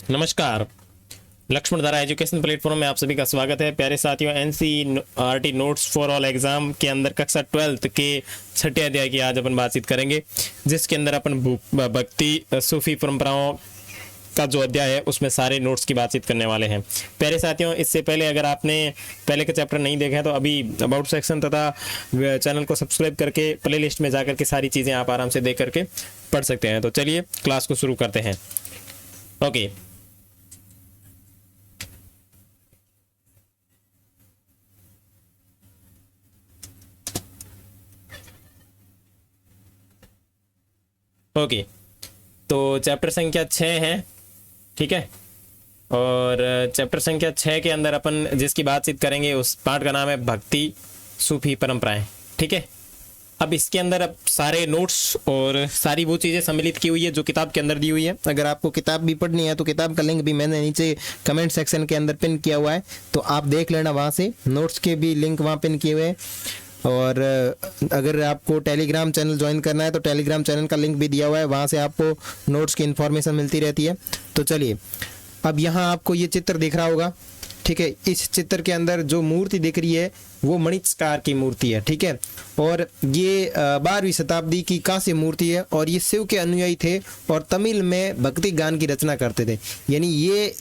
नमस्कार। लक्ष्मण धारा education platform में आप सभी का स्वागत है। प्यारे साथियों, NCERT notes for all exam के अंदर कक्षा 12th के छठे अध्याय की आज अपन बातचीत करेंगे, जिसके अंदर अपन भक्ति सूफी परंपराओं का जो अध्याय है उसमें सारे नोट्स की बातचीत करने वाले हैं। प्यारे साथियों, इससे पहले अगर आपने पहले का चैप्टर नहीं देखा है तो अभी अबाउट सेक्शन तथा चैनल को सब्सक्राइब करके प्ले लिस्ट में जाकर के सारी चीज़ें आप आराम से देख करके पढ़ सकते हैं। तो चलिए क्लास को शुरू करते हैं। ओके, ओके, तो चैप्टर संख्या 6 है, ठीक है। और चैप्टर संख्या 6 के अंदर अपन जिसकी बातचीत करेंगे उस पार्ट का नाम है भक्ति सूफी परंपराएं, ठीक है। अब इसके अंदर अब सारे नोट्स और सारी वो चीज़ें सम्मिलित की हुई है जो किताब के अंदर दी हुई है। अगर आपको किताब भी पढ़नी है तो किताब का लिंक भी मैंने नीचे कमेंट सेक्शन के अंदर पिन किया हुआ है, तो आप देख लेना, वहाँ से नोट्स के भी लिंक वहाँ पिन किए हुए हैं। और अगर आपको टेलीग्राम चैनल ज्वाइन करना है तो टेलीग्राम चैनल का लिंक भी दिया हुआ है, वहाँ से आपको नोट्स की इन्फॉर्मेशन मिलती रहती है। तो चलिए, अब यहाँ आपको ये चित्र दिख रहा होगा, ठीक है। इस चित्र के अंदर जो मूर्ति दिख रही है वो मणिचकार की मूर्ति है, ठीक है। और ये 12वीं शताब्दी की कांस्य मूर्ति है और ये शिव के अनुयायी थे और तमिल में भक्ति गान की रचना करते थे। यानी ये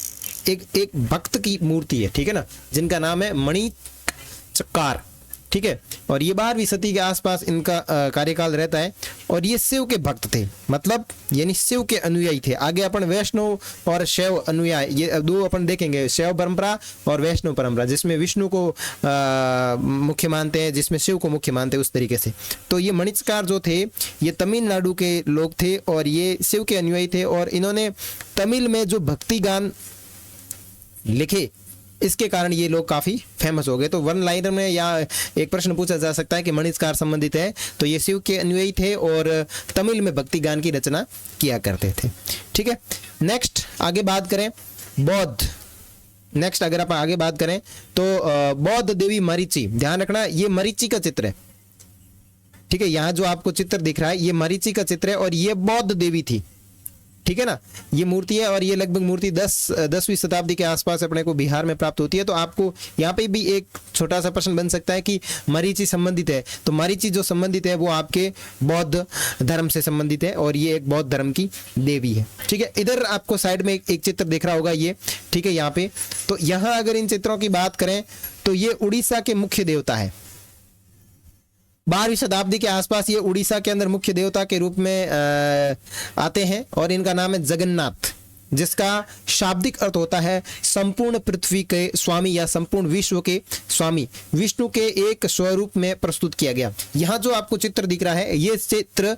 एक भक्त की मूर्ति है, ठीक है ना, जिनका नाम है मणिचकार, ठीक है। और ये 12वीं सदी के आसपास इनका कार्यकाल रहता है और ये शिव के भक्त थे, मतलब यानी शिव के अनुयायी थे। आगे अपन वैष्णव और शैव अनुयायी, ये दो अपन देखेंगे, शैव परंपरा और वैष्णव परंपरा, जिसमें विष्णु को मुख्य मानते हैं, जिसमें शिव को मुख्य मानते हैं, उस तरीके से। तो ये मणिचकार जो थे ये तमिलनाडु के लोग थे और ये शिव के अनुयायी थे और इन्होंने तमिल में जो भक्ति गान लिखे, इसके कारण ये लोग काफ़ी फेमस हो गए। तो वन लाइनर में या एक प्रश्न पूछा जा सकता है कि मणिचकार संबंधित है, तो ये शिव के अनुयायी थे और तमिल में भक्ति गान की रचना किया करते थे, ठीक है। नेक्स्ट आगे बात करें बौद्ध। नेक्स्ट अगर आप आगे बात करें तो बौद्ध देवी मरीचि, ध्यान रखना ये मरीचि का चित्र है, ठीक है। यहाँ जो आपको चित्र दिख रहा है ये मरीचि का चित्र है और ये बौद्ध देवी थी, ठीक है ना, ये मूर्ति है। और ये लगभग मूर्ति 10वीं शताब्दी के आसपास अपने को बिहार में प्राप्त होती है। तो आपको यहाँ पे भी एक छोटा सा प्रश्न बन सकता है कि मरीचि संबंधित है, तो मरीचि जो संबंधित है वो आपके बौद्ध धर्म से संबंधित है और ये एक बौद्ध धर्म की देवी है, ठीक है। इधर आपको साइड में एक चित्र दिख रहा होगा ये, ठीक है, यहाँ पे। तो यहाँ अगर इन चित्रों की बात करें तो ये उड़ीसा के मुख्य देवता है। 12वीं शताब्दी के आसपास ये उड़ीसा के अंदर मुख्य देवता के रूप में आते हैं और इनका नाम है जगन्नाथ, जिसका शाब्दिक अर्थ होता है संपूर्ण पृथ्वी के स्वामी या संपूर्ण विश्व के स्वामी। विष्णु के एक स्वरूप में प्रस्तुत किया गया। यहाँ जो आपको चित्र दिख रहा है ये चित्र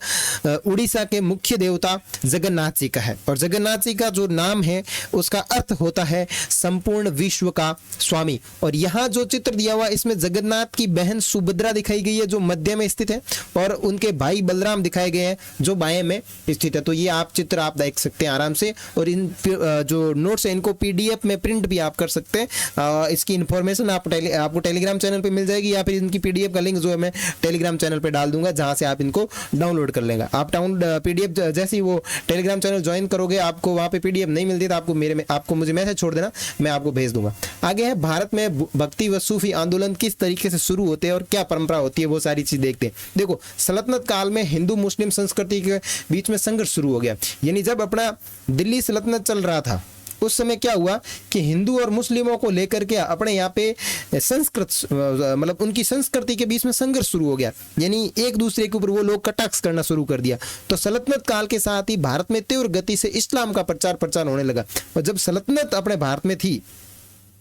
उड़ीसा के मुख्य देवता जगन्नाथ जी का है और जगन्नाथ जी का जो नाम है उसका अर्थ होता है संपूर्ण विश्व का स्वामी। और यहाँ जो चित्र दिया हुआ इसमें जगन्नाथ की बहन सुभद्रा दिखाई गई है जो मध्य में स्थित है और उनके भाई बलराम दिखाए गए हैं जो बाएं में स्थित है। तो ये आप चित्र आप देख सकते हैं आराम से और जो नोट्स है इनको पीडीएफ में प्रिंट भी आप कर सकते हैं। इसकी इन्फॉर्मेशन आपको टेलीग्राम चैनल पे मिल जाएगी या फिर इनकी पीडीएफ का लिंक जो है मैं टेलीग्राम चैनल पे डाल दूंगा, जहां से आप इनको डाउनलोड कर लेंगे। आप पीडीएफ जैसे ही वो टेलीग्राम चैनल ज्वाइन करोगे आपको वहां पे पीडीएफ नहीं मिलती तो आपको मुझे मैसेज छोड़ देना, मैं आपको भेज दूंगा। आगे है भारत में भक्ति व सूफी आंदोलन किस तरीके से शुरू होते हैं और क्या परंपरा होती है, वो सारी चीज देखते हैं। देखो, सल्तनत काल में हिंदू मुस्लिम संस्कृति के बीच में संघर्ष शुरू हो गया। यानी जब अपना दिल्ली सल्तनत चल रहा था उस समय क्या हुआ कि हिंदू और मुस्लिमों को लेकर के अपने यहाँ पे संस्कृत मतलब उनकी संस्कृति के बीच में संघर्ष शुरू हो गया। यानी एक दूसरे के ऊपर वो लोग कटाक्ष करना शुरू कर दिया। तो सल्तनत काल के साथ ही भारत में तीव्र गति से इस्लाम का प्रचार होने लगा। और जब सल्तनत अपने भारत में थी,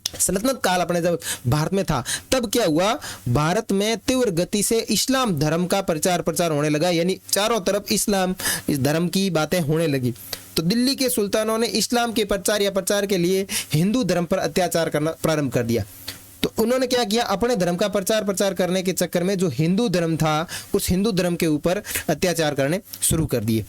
सल्तनत काल अपने जब भारत में था, तब क्या हुआ, भारत में तीव्र गति से इस्लाम धर्म का प्रचार होने लगा। यानी चारों तरफ इस्लाम इस धर्म की बातें होने लगी। तो दिल्ली के सुल्तानों ने इस्लाम के प्रचार के लिए हिंदू धर्म पर अत्याचार करना प्रारंभ कर दिया। तो उन्होंने क्या किया, अपने धर्म का प्रचार करने के चक्कर में जो हिंदू धर्म था उस हिंदू धर्म के ऊपर अत्याचार करने शुरू कर दिए।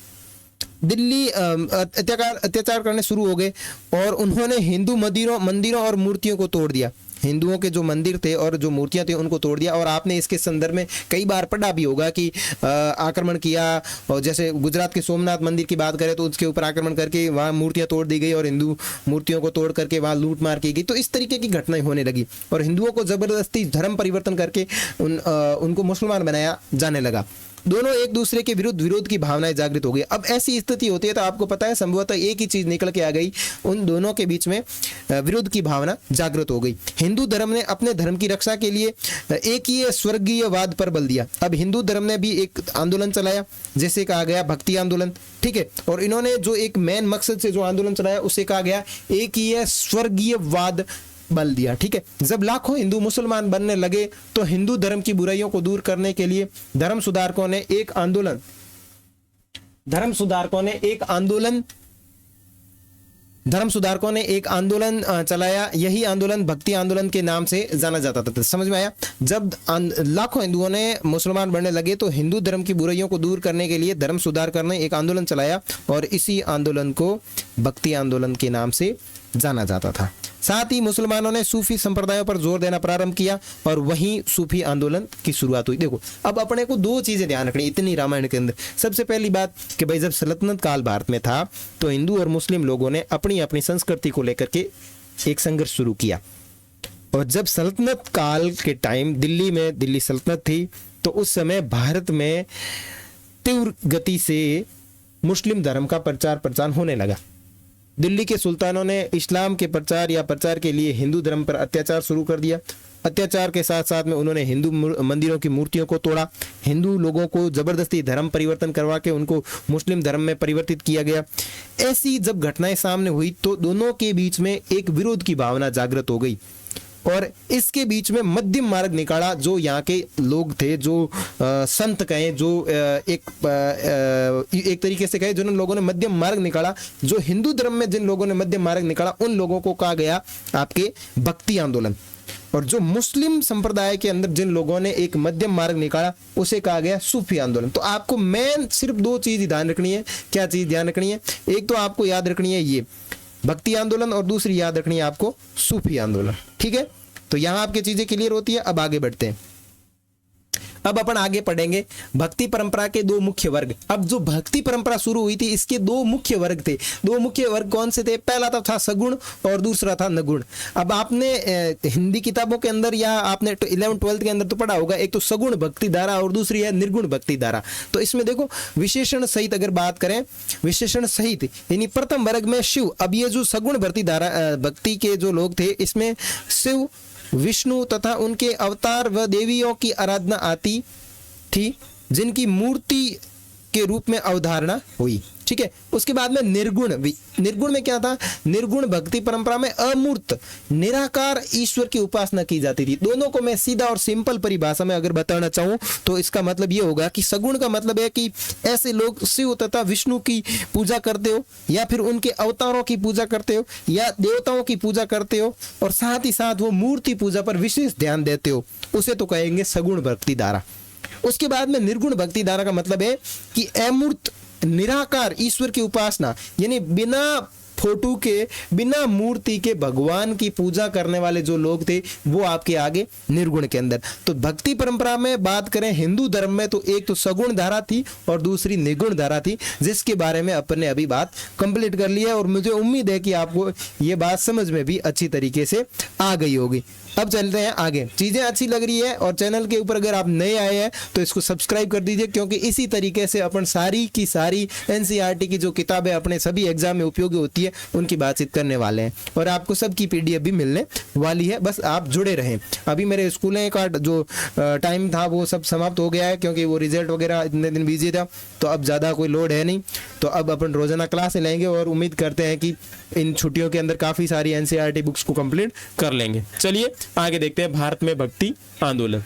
दिल्ली अत्याचार करने शुरू हो गए और उन्होंने हिंदू मंदिरों और मूर्तियों को तोड़ दिया। हिंदुओं के जो मंदिर थे और जो मूर्तियां थी उनको तोड़ दिया। और आपने इसके संदर्भ में कई बार पढ़ा भी होगा कि आक्रमण किया, और जैसे गुजरात के सोमनाथ मंदिर की बात करें तो उसके ऊपर आक्रमण करके वहाँ मूर्तियां तोड़ दी गई और हिंदू मूर्तियों को तोड़ करके वहाँ लूट मार की गई। तो इस तरीके की घटनाएं होने लगी और हिंदुओं को जबरदस्ती धर्म परिवर्तन करके उनको मुसलमान बनाया जाने लगा। दोनों एक दूसरे के विरोध की भावनाएं जागृत हो गई। अब ऐसी स्थिति होती है तो आपको पता है संभवतः एक ही चीज निकल के आ गई, उन दोनों के बीच में विरोध की भावना जागृत हो गई। हिंदू धर्म ने अपने धर्म की रक्षा के लिए एक ही स्वर्गीयवाद पर बल दिया। अब हिंदू धर्म ने भी एक आंदोलन चलाया जिसे कहा गया भक्ति आंदोलन, ठीक है। और इन्होंने जो एक मेन मकसद से जो आंदोलन चलाया उसे कहा गया एक ही स्वर्गीयवाद बल दिया, ठीक है। जब लाखों हिंदू मुसलमान बनने लगे तो हिंदू धर्म की बुराइयों को दूर करने के लिए धर्म सुधारकों ने एक आंदोलन चलाया। यही आंदोलन भक्ति आंदोलन के नाम से जाना जाता था। समझ में आया? जब लाखों हिंदुओं ने मुसलमान बनने लगे तो हिंदू धर्म की बुराइयों को दूर करने के लिए धर्म सुधारकर ने एक आंदोलन चलाया और इसी आंदोलन को भक्ति आंदोलन के नाम से जाना जाता था। साथ ही मुसलमानों ने सूफी संप्रदायों पर जोर देना प्रारंभ किया और वहीं सूफी आंदोलन की शुरुआत हुई। देखो अब अपने को दो चीजें ध्यान रखनी इतनी रामायण के अंदर। सबसे पहली बात कि भाई जब सल्तनत काल भारत में था तो हिंदू और मुस्लिम लोगों ने अपनी अपनी संस्कृति को लेकर के एक संघर्ष शुरू किया। और जब सल्तनत काल के टाइम दिल्ली सल्तनत थी तो उस समय भारत में तीव्र गति से मुस्लिम धर्म का प्रचार होने लगा। दिल्ली के सुल्तानों ने इस्लाम के प्रचार के लिए हिंदू धर्म पर अत्याचार शुरू कर दिया। अत्याचार के साथ साथ में उन्होंने हिंदू मंदिरों की मूर्तियों को तोड़ा। हिंदू लोगों को जबरदस्ती धर्म परिवर्तन करवा के उनको मुस्लिम धर्म में परिवर्तित किया गया। ऐसी जब घटनाएं सामने हुई तो दोनों के बीच में एक विरोध की भावना जागृत हो गई और इसके बीच में मध्यम मार्ग निकाला। जो यहाँ के लोग थे, जो संत कहें, जो एक तरीके से कहे जिन लोगों ने मध्यम मार्ग निकाला, जो हिंदू धर्म में जिन लोगों ने मध्यम मार्ग निकाला उन लोगों को कहा गया आपके भक्ति आंदोलन। और जो मुस्लिम संप्रदाय के अंदर जिन लोगों ने एक मध्यम मार्ग निकाला उसे कहा गया सूफी आंदोलन। तो आपको मेन सिर्फ दो चीज ध्यान रखनी है। क्या चीज ध्यान रखनी है? एक तो आपको याद रखनी है ये भक्ति आंदोलन और दूसरी याद रखनी है आपको सूफी आंदोलन, ठीक है। तो यहां आपकी चीजें क्लियर होती है। अब आगे बढ़ते हैं। अब अपन आगे पढ़ेंगे भक्ति परंपरा के दो मुख्य वर्ग। अब जो भक्ति परंपरा शुरू हुई थी इसके दो मुख्य वर्ग थे। दो मुख्य वर्ग कौन से थे? पहला तो था सगुण और दूसरा था नगुण। अब आपने हिंदी किताबों के अंदर या आपने 11th-12th के अंदर तो पढ़ा होगा, एक तो सगुण भक्ति धारा और दूसरी है निर्गुण भक्ति धारा। तो इसमें देखो विशेषण सहित अगर बात करें, विशेषण सहित यानी प्रथम वर्ग में शिव। अब ये जो सगुण भक्ति धारा भक्ति के जो लोग थे इसमें शिव, विष्णु तथा उनके अवतार व देवियों की आराधना आती थी जिनकी मूर्ति के रूप में अवधारणा हुई, ठीक है। उसके बाद में निर्गुण में क्या था? निर्गुण भक्ति परंपरा में अमूर्त निराकार ईश्वर की उपासना की जाती थी। दोनों को मैं सीधा और सिंपल परिभाषा में अगर बताना चाहूं तो इसका मतलब ये होगा कि सगुण का मतलब है कि ऐसे लोग शिव तथा विष्णु की पूजा करते हो या फिर उनके अवतारों की पूजा करते हो या देवताओं की पूजा करते हो और साथ ही साथ वो मूर्ति पूजा पर विशेष ध्यान देते हो, उसे तो कहेंगे सगुण भक्ति धारा। उसके बाद में निर्गुण भक्ति धारा का मतलब है कि अमूर्त निराकार ईश्वर की उपासना यानी बिना फोटो के, बिना मूर्ति के भगवान की पूजा करने वाले जो लोग थे वो आपके आगे निर्गुण के अंदर। तो भक्ति परंपरा में बात करें हिंदू धर्म में तो एक तो सगुण धारा थी और दूसरी निर्गुण धारा थी, जिसके बारे में अपन ने अभी बात कंप्लीट कर ली है और मुझे उम्मीद है कि आपको ये बात समझ में भी अच्छी तरीके से आ गई होगी। अब चलते हैं आगे। चीजें अच्छी लग रही है और चैनल के ऊपर अगर आप नए आए हैं तो इसको सब्सक्राइब कर दीजिए, क्योंकि इसी तरीके से अपन सारी की सारी एनसीईआरटी की जो किताबें अपने सभी एग्जाम में उपयोगी होती है उनकी बातचीत करने वाले हैं और आपको सबकी पीडीएफ भी मिलने वाली है। बस आप जुड़े रहें। अभी मेरे स्कूलें का जो टाइम था वो सब समाप्त हो गया है, क्योंकि वो रिजल्ट वगैरह इतने दिन बिजी था, तो अब ज़्यादा कोई लोड है नहीं। तो अब अपन रोजाना क्लास लेंगे और उम्मीद करते हैं कि इन छुट्टियों के अंदर काफ़ी सारी एनसीईआरटी बुक्स को कंप्लीट कर लेंगे। चलिए आगे देखते हैं भारत में भक्ति आंदोलन।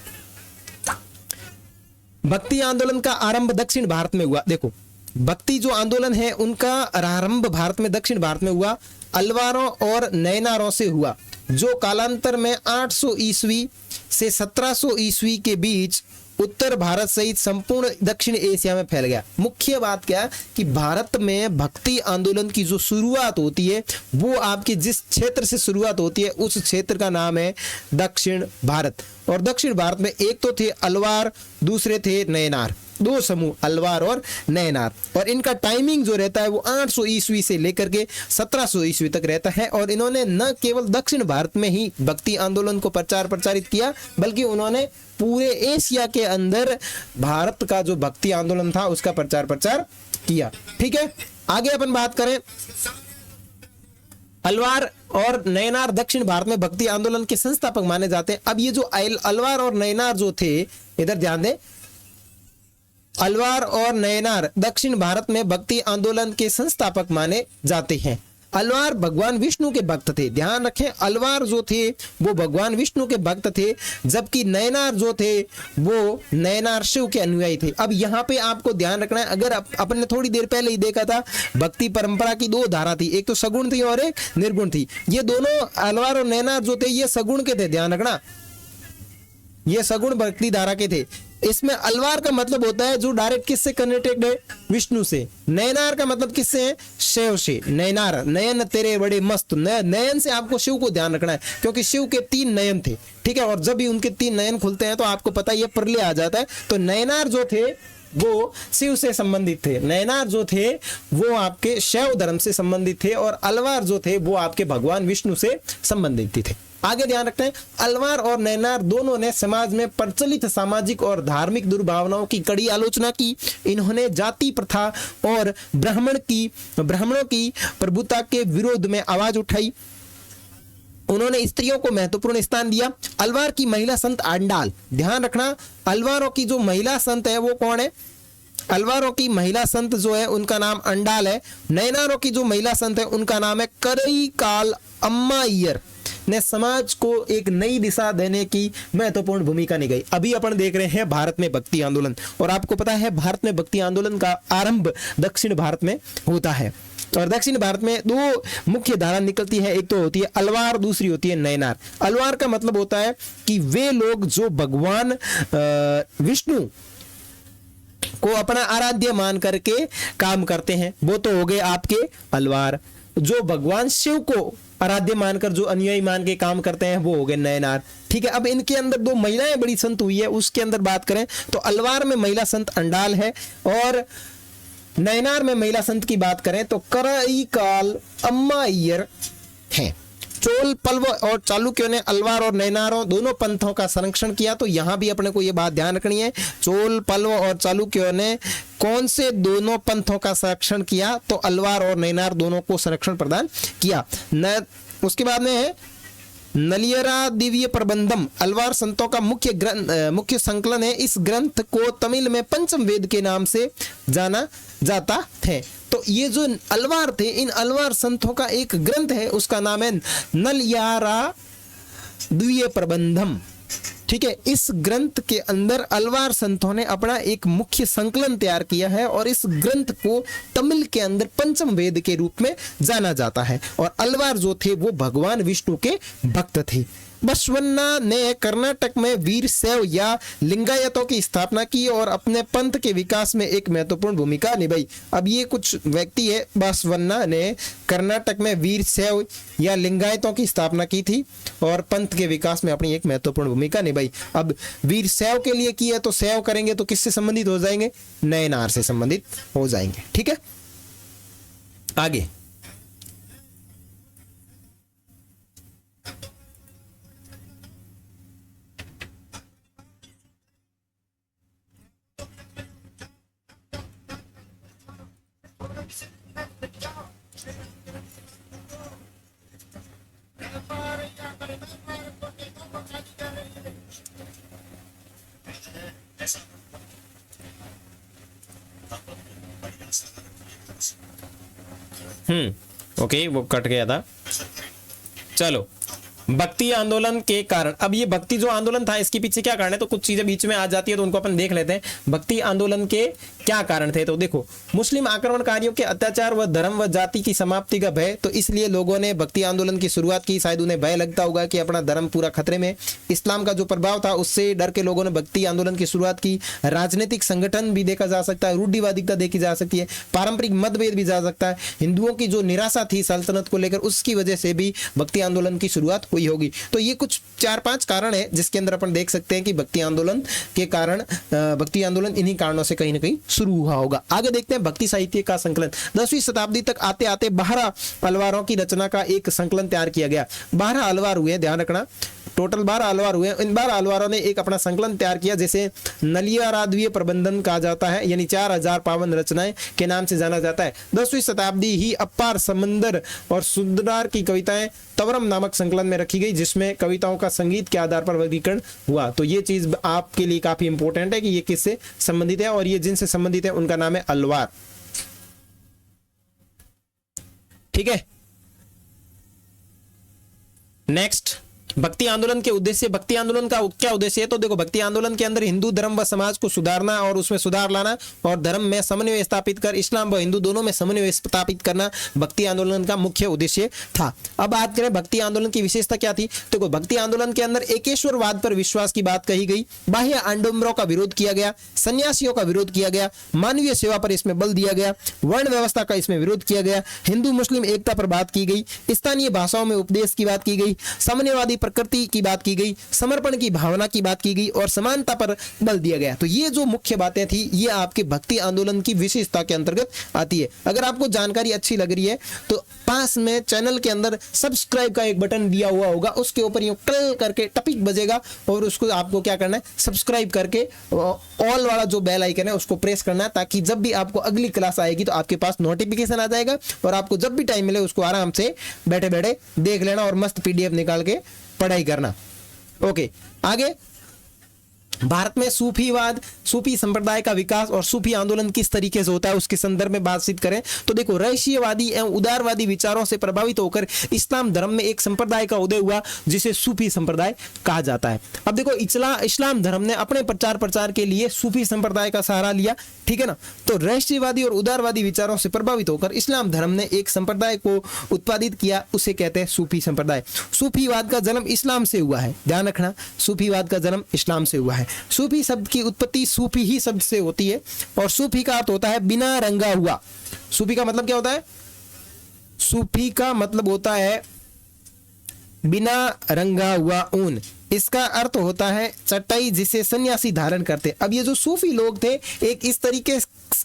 भक्ति आंदोलन का आरंभ दक्षिण भारत में हुआ। देखो भक्ति जो आंदोलन है उनका आरंभ भारत में दक्षिण भारत में हुआ, अलवारों और नयनारों से हुआ, जो कालांतर में 800 ईस्वी से 1700 ईस्वी के बीच उत्तर भारत सहित संपूर्ण दक्षिण एशिया में फैल गया। मुख्य बात क्या है कि भारत में भक्ति आंदोलन की जो शुरुआत होती है वो आपके जिस क्षेत्र से शुरुआत होती है उस क्षेत्र का नाम है दक्षिण भारत। और दक्षिण भारत में एक तो थे अलवार, दूसरे थे नयनार, दो समूह अलवार और नयनार। और इनका टाइमिंग जो रहता है वो 800 ईस्वी से लेकर के 1700 ईस्वी तक रहता है। और इन्होंने न केवल दक्षिण भारत में ही भक्ति आंदोलन को प्रचारित किया, बल्कि उन्होंने पूरे एशिया के अंदर भारत का जो भक्ति आंदोलन था उसका प्रचार किया। ठीक है, आगे अपन बात करें, अलवार और नयनार दक्षिण भारत में भक्ति आंदोलन के संस्थापक माने जाते हैं। अब ये जो अलवार और नयनार जो थे, इधर ध्यान दें, अलवार और नयनार दक्षिण भारत में भक्ति आंदोलन के संस्थापक माने जाते हैं। अलवार भगवान विष्णु के भक्त थे, ध्यान रखें, अलवार जो थे वो भगवान विष्णु के भक्त थे, जबकि नयनार जो थे वो नयनार शिव के अनुयायी थे। अब यहाँ पे आपको ध्यान रखना है, अगर अपन ने थोड़ी देर पहले ही देखा था भक्ति परंपरा की दो धारा थी, एक तो सगुण थी और एक निर्गुण थी। ये दोनों अलवार और नयनार जो थे ये सगुण के थे, ध्यान रखना, ये सगुण भक्ति धारा के थे। इसमें अलवार का मतलब होता है जो डायरेक्ट किससे कनेक्टेड है, विष्णु से। नयनार का मतलब किससे है, शिव से। नयनार, नयन तेरे बड़े मस्त, नयन से आपको शिव को ध्यान रखना है, क्योंकि शिव के 3 नयन थे। ठीक है, और जब भी उनके 3 नयन खुलते हैं तो आपको पता है ये प्रलय आ जाता है। तो नयनार जो थे वो शिव से संबंधित थे, नयनार जो थे वो आपके शैव धर्म से संबंधित थे, और अलवार जो थे वो आपके भगवान विष्णु से संबंधित थे। आगे ध्यान रखते हैं, अलवार और नयनार दोनों ने समाज में प्रचलित सामाजिक और धार्मिक दुर्भावनाओं की कड़ी आलोचना की। इन्होंने जाति प्रथा और ब्राह्मणों की प्रभुता के विरोध में आवाज उठाई। उन्होंने स्त्रियों को महत्वपूर्ण स्थान दिया। अलवार की महिला संत आंडाल, ध्यान रखना, अलवारों की जो महिला संत है वो कौन है, अलवारों की महिला संत जो है उनका नाम अंडाल है। नयनारों की जो महिला संत है उनका नाम है करई काल अम्मा अय्यर, ने समाज को एक नई दिशा देने की महत्वपूर्ण भूमिका निभाई। अभी अपन देख रहे हैं भारत में भक्ति आंदोलन, और आपको पता है भारत में भक्ति आंदोलन का आरंभ दक्षिण भारत में होता है। और दक्षिण भारत में 2 मुख्य धारा निकलती है, एक तो होती है अलवार, दूसरी होती है नयनार। अलवार का मतलब होता है कि वे लोग जो भगवान विष्णु को अपना आराध्य मान करके काम करते हैं वो तो हो गए आपके अलवार। जो भगवान शिव को आराध्य मानकर जो अनुयायी मान के काम करते हैं वो हो गए नयनार। ठीक है, अब इनके अंदर 2 महिलाएं बड़ी संत हुई है, उसके अंदर बात करें तो अलवार में महिला संत अंडाल है, और नयनार में महिला संत की बात करें तो करई काल अम्मा अय्यर है। चोल, पल्लव और चालुक्यों ने अलवार और नयनारों दोनों पंथों का संरक्षण किया। तो यहां भी अपने को यह बात ध्यान रखनी है, चोल, पल्लव और चालुक्यों ने कौन से दोनों पंथों का संरक्षण किया, तो अलवार और नयनार दोनों को संरक्षण प्रदान किया। उसके बाद में है नलियरा दिव्य प्रबंधम, अलवार संतों का मुख्य संकलन है। इस ग्रंथ को तमिल में पंचम वेद के नाम से जाना जाता है। तो ये जो अलवार थे, इन अलवार संतों का एक ग्रंथ है, उसका नाम है नलियारा दिव्य प्रबंधम। ठीक है, इस ग्रंथ के अंदर अलवार संतों ने अपना एक मुख्य संकलन तैयार किया है, और इस ग्रंथ को तमिल के अंदर पंचम वेद के रूप में जाना जाता है। और अलवार जो थे वो भगवान विष्णु के भक्त थे। बसवन्ना ने कर्नाटक में वीरशैव या लिंगायतों की स्थापना की और अपने पंथ के विकास में एक महत्वपूर्ण भूमिका निभाई। अब ये कुछ व्यक्ति है, बसवन्ना ने कर्नाटक में वीरशैव या लिंगायतों की स्थापना की थी और पंथ के विकास में अपनी एक महत्वपूर्ण भूमिका निभाई। अब वीरशैव के लिए की है तो शैव करेंगे तो किससे संबंधित हो जाएंगे, नयनार से संबंधित हो जाएंगे। ठीक है, आगे ओके, वो कट गया था। चलो भक्ति आंदोलन के कारण। अब ये भक्ति जो आंदोलन था इसके पीछे क्या कारण है, तो कुछ चीजें बीच में आ जाती है तो उनको अपन देख लेते हैं। भक्ति आंदोलन के क्या कारण थे, तो देखो मुस्लिम आक्रमणकारियों के अत्याचार व धर्म व जाति की समाप्ति का भय, तो इसलिए लोगों ने भक्ति आंदोलन की शुरुआत की। शायद उन्हें भय लगता होगा कि अपना धर्म पूरा खतरे में। इस्लाम का जो प्रभाव था उससे डर के लोगों ने भक्ति आंदोलन की शुरुआत की। राजनीतिक संगठन भी देखा जा सकता है, रूढ़िवादिता देखी जा सकती है, पारंपरिक मतभेद भी जा सकता है, हिंदुओं की जो निराशा थी सल्तनत को लेकर उसकी वजह से भी भक्ति आंदोलन की शुरुआत हुई होगी। तो ये कुछ 4-5 कारण है जिसके अंदर अपन देख सकते हैं कि भक्ति आंदोलन के कारण, भक्ति आंदोलन इन्हीं कारणों से कहीं ना कहीं शुरू हुआ होगा। आगे देखते हैं भक्ति साहित्य का संकलन। 10वीं शताब्दी तक आते आते 12 अलवारों की रचना का एक संकलन तैयार किया गया। 12 अलवार हुए, ध्यान रखना, टोटल 12 अलवार हुए। इन 12 अलवारों ने एक अपना संकलन तैयार किया जिसे नलियाराध्वीय प्रबंधन कहा जाता है, यानी 4000 पावन रचनाएं के नाम से जाना जाता है। 10वीं शताब्दी ही अपार समंदर और सुंदरार की कविताएं तवरम नामक संकलन में रखी गई, जिसमें कविताओं का संगीत के आधार पर वर्गीकरण हुआ। तो ये चीज आपके लिए काफी इंपॉर्टेंट है कि ये किससे संबंधित है, और ये जिनसे संबंधित है उनका नाम है अलवार। ठीक है, नेक्स्ट भक्ति आंदोलन के उद्देश्य। भक्ति आंदोलन का क्या उद्देश्य है, तो देखो भक्ति आंदोलन के अंदर हिंदू धर्म व समाज को सुधारना और उसमें सुधार लाना और धर्म में समन्वय स्थापित कर इस्लाम व हिंदू दोनों में समन्वय स्थापित करना भक्ति आंदोलन का मुख्य उद्देश्य था। अब बात करें भक्ति आंदोलन की विशेषता क्या थी, तो देखो भक्ति आंदोलन के अंदर एकेश्वरवाद पर विश्वास की बात कही गई, बाह्य आडंबरों का विरोध किया गया, सन्यासियों का विरोध किया गया, मानवीय सेवा पर इसमें बल दिया गया, वर्ण व्यवस्था का इसमें विरोध किया गया, हिंदू मुस्लिम एकता पर बात की गई, स्थानीय भाषाओं में उपदेश की बात की गई, साम्यवादी प्रकृति की बात की गई, समर्पण की भावना की बात की गई और समानता पर बल दिया गया। तो ये जो मुख्य बातें थी ये आपके भक्ति आंदोलन की विशेषता के अंतर्गत आती है। अगर आपको जानकारी अच्छी लग रही है तो पास में चैनल के अंदर सब्सक्राइब का एक बटन दिया हुआ होगा, उसके ऊपर यूं क्लिक करके टपिक बजेगा और उसको आपको क्या करना है, सब्सक्राइब करके ऑल वाला जो बेल आइकन है उसको प्रेस करना है, ताकि जब भी आपको अगली क्लास आएगी तो आपके पास नोटिफिकेशन आ जाएगा और आपको जब भी टाइम मिले उसको आराम से बैठे बैठे देख लेना और मस्त PDF निकाल के पढ़ाई करना। ओके, आगे भारत में सूफीवाद, सूफी संप्रदाय का विकास और सूफी आंदोलन किस तरीके से होता है उसके संदर्भ में बातचीत करें तो देखो रहस्यवादी एवं उदारवादी विचारों से प्रभावित होकर इस्लाम धर्म में एक संप्रदाय का उदय हुआ जिसे सूफी संप्रदाय कहा जाता है। अब देखो इस्लाम धर्म ने अपने प्रचार के लिए सूफी संप्रदाय का सहारा लिया, ठीक है ना। तो रहस्यवादी और उदारवादी विचारों से प्रभावित होकर इस्लाम धर्म ने एक संप्रदाय को उत्पादित किया, उसे कहते हैं सूफी संप्रदाय। सूफीवाद का जन्म इस्लाम से हुआ है, ध्यान रखना, सूफीवाद का जन्म इस्लाम से हुआ है। सूफी शब्द की उत्पत्ति सूफी ही शब्द से होती है और सूफी का अर्थ होता है बिना रंगा हुआ। सूफी का मतलब क्या होता है, सूफी का मतलब होता है बिना रंगा हुआ ऊन। इसका अर्थ होता है चटाई जिसे सन्यासी धारण करते। अब ये जो सूफी लोग थे एक इस तरीके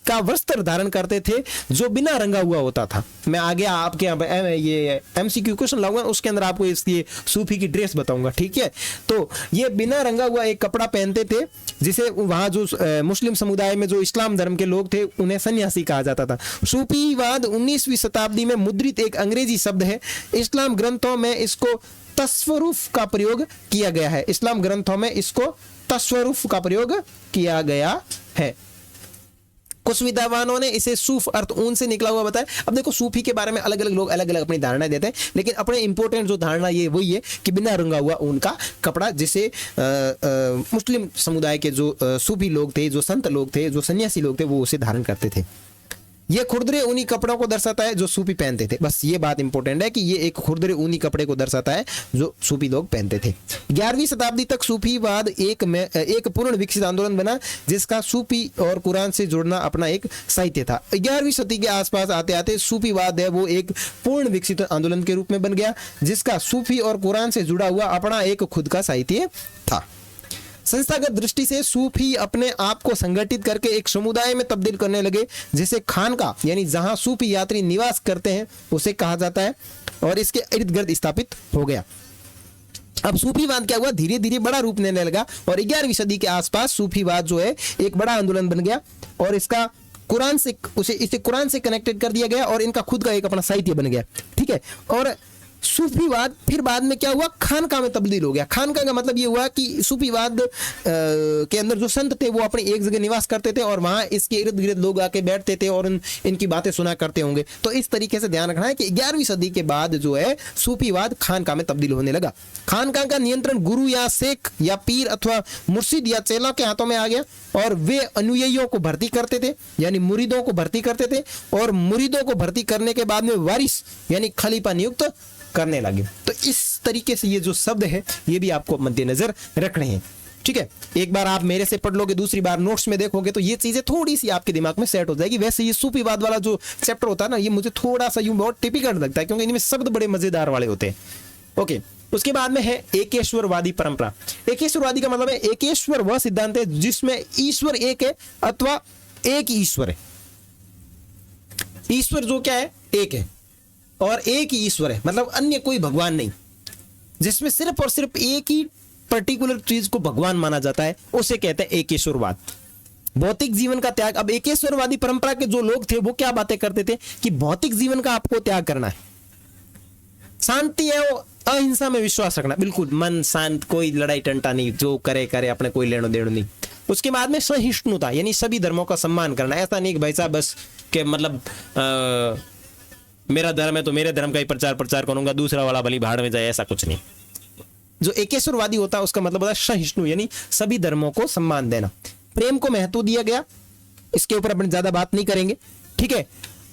का वस्त्र धारण करते थे जो बिना रंगा हुआ होता था। मैं आगे आपके यहाँ ये MCQ क्वेश्चन लाऊंगा, उसके अंदर आपको इसकी सूफी की ड्रेस बताऊंगा, ठीक है। तो ये बिना रंगा हुआ एक कपड़ा पहनते थे जिसे वहां जो मुस्लिम समुदाय में जो इस्लाम धर्म के लोग थे उन्हें सन्यासी कहा जाता था। सूफीवाद 19वीं शताब्दी में मुद्रित एक अंग्रेजी शब्द है। इस्लाम ग्रंथों में इसको तस्वरुफ का प्रयोग किया गया है। इस्लाम ग्रंथों में इसको तस्वरुफ का प्रयोग किया गया है। कुछ विद्वानों ने इसे सूफ अर्थ ऊन से निकला हुआ बताया। अब देखो सूफी के बारे में अलग अलग लोग अलग अलग अपनी धारणाएं देते हैं, लेकिन अपने इंपॉर्टेंट जो धारणा ये वही है कि बिना रंगा हुआ ऊन का कपड़ा, जिसे मुस्लिम समुदाय के जो सूफी लोग थे, जो संत लोग थे, जो सन्यासी लोग थे, वो उसे धारण करते थे। ये खुरदरे ऊनी कपड़ों को दर्शाता है जो सूफी पहनते थे। बस ये बात इंपॉर्टेंट है कि ये एक खुरदरे ऊनी कपड़े को दर्शाता है जो सूफी लोग पहनते थे। 11वीं शताब्दी तक सूफीवाद एक पूर्ण विकसित आंदोलन बना जिसका सूफी और कुरान से जुड़ना अपना एक साहित्य था। 11वीं सदी के आसपास आते आते सूफीवाद है वो एक पूर्ण विकसित आंदोलन के रूप में बन गया जिसका सूफी और कुरान से जुड़ा हुआ अपना एक खुद का साहित्य था। संस्थागत दृष्टि से सूफी अपने आप को संगठित करके एक समुदाय में तब्दील करने लगे जिसे खानका यानी जहां सूफी यात्री निवास करते हैं उसे कहा जाता है और इसके इर्द गिर्द स्थापित हो गया। अब सूफीवाद क्या हुआ, धीरे धीरे बड़ा रूप लेने लगा और 11वीं सदी के आसपास सूफीवाद जो है एक बड़ा आंदोलन बन गया और इसका कुरान से इसे कुरान से कनेक्टेड कर दिया गया और इनका खुद का एक अपना साहित्य बन गया, ठीक है। और सूफीवाद फिर बाद में क्या हुआ, खानका में तब्दील हो गया। खानका का मतलब ये हुआ कि सूफीवाद के अंदर जो संत थे वो अपनी एक जगह निवास करते थे और वहां इसके इर्द गिर्द लोग आके बैठते थे और इनकी बातें सुना करते होंगे। तो इस तरीके से ध्यान रखना है कि 11वीं सदी के बाद जो है सूफीवाद खानका में तब्दील होने लगा। खानका का नियंत्रण गुरु या शेख या पीर अथवा मुर्शिद या चेला के हाथों में आ गया और वे अनुयायियों को भर्ती करते थे, यानी मुरीदों को भर्ती करते थे, और मुरीदों को भर्ती करने के बाद में वारिस यानी खलीफा नियुक्त करने लगे। तो इस तरीके से ये जो शब्द है ये भी आपको मद्देनजर रखने हैं। ठीक है, एक बार आप मेरे से पढ़ लोगे, दूसरी बार नोट्स में देखोगे तो ये चीजें थोड़ी सी आपके दिमाग में सेट हो जाएगी। वैसे ये सूफीवाद वाला जो चैप्टर होता है ना, ये मुझे थोड़ा सा यूं बहुत टिपिकल लगता है क्योंकि इनमें शब्द बड़े मजेदार वाले होते हैं। ओके, उसके बाद में है एकेश्वरवादी परंपरा। एकेश्वरवादी का मतलब है एकेश्वर वह सिद्धांत है जिसमें ईश्वर एक है अथवा एक ईश्वर है। ईश्वर जो क्या है, एक है और एक ही ईश्वर है, मतलब अन्य कोई भगवान नहीं, जिसमें सिर्फ और सिर्फ एक ही पर्टिकुलर चीज को भगवान माना जाता है, उसे कहते हैं एकेश्वरवाद। भौतिक जीवन का त्याग। अब एकेश्वरवादी परंपरा के जो लोग थे वो क्या बातें करते थे कि भौतिक जीवन का आपको त्याग करना है, शांति है, वो अहिंसा में विश्वास रखना, बिल्कुल मन शांत, कोई लड़ाई टंटा नहीं, जो करे करे, अपने कोई लेनो देनो नहीं। उसके बाद में सहिष्णुता, यानी सभी धर्मों का सम्मान करना। ऐसा नहीं कि भाई साहब बस के मतलब मेरा धर्म है तो मेरे धर्म का ही प्रचार करूंगा, दूसरा वाला भली भाड़ में जाए, ऐसा कुछ नहीं। जो एकेश्वरवादी होता है उसका मतलब होता है सहिष्णु, यानी सभी धर्मों को सम्मान देना। प्रेम को महत्व दिया गया, इसके ऊपर अपन ज्यादा बात नहीं करेंगे। ठीक है,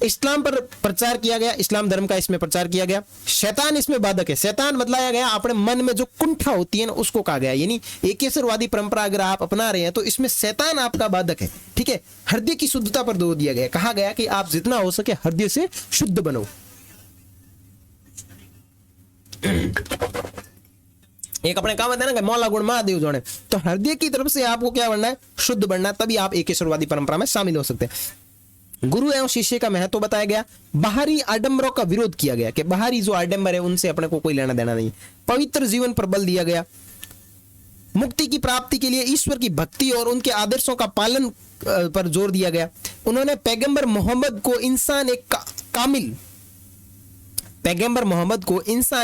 इस्लाम पर प्रचार किया गया, इस्लाम धर्म का इसमें प्रचार किया गया। शैतान इसमें बाधक है। शैतान बतलाया गया, अपने मन में जो कुंठा होती है ना उसको कहा गया, यानी एकेश्वरवादी परंपरा अगर आप अपना रहे हैं तो इसमें शैतान आपका बाधक है। ठीक है, हृदय की शुद्धता पर जोर दिया गया, कहा गया कि आप जितना हो सके हृदय से शुद्ध बनो। एक अपने कहा है ना कि मौला गुण महादेव जोड़े, तो हृदय की तरफ से आपको क्या बनना है, शुद्ध बनना है, तभी आप एकेश्वरवादी परंपरा में शामिल हो सकते हैं। गुरु एवं शिष्य का महत्व बताया गया। बाहरी आडंबरों का विरोध किया गया कि बाहरी जो आडंबर है उनसे अपने को कोई लेना देना नहीं। पवित्र जीवन पर बल दिया गया। मुक्ति की प्राप्ति के लिए ईश्वर की भक्ति और उनके आदर्शों का पालन पर जोर दिया गया। उन्होंने पैगंबर मोहम्मद को इंसान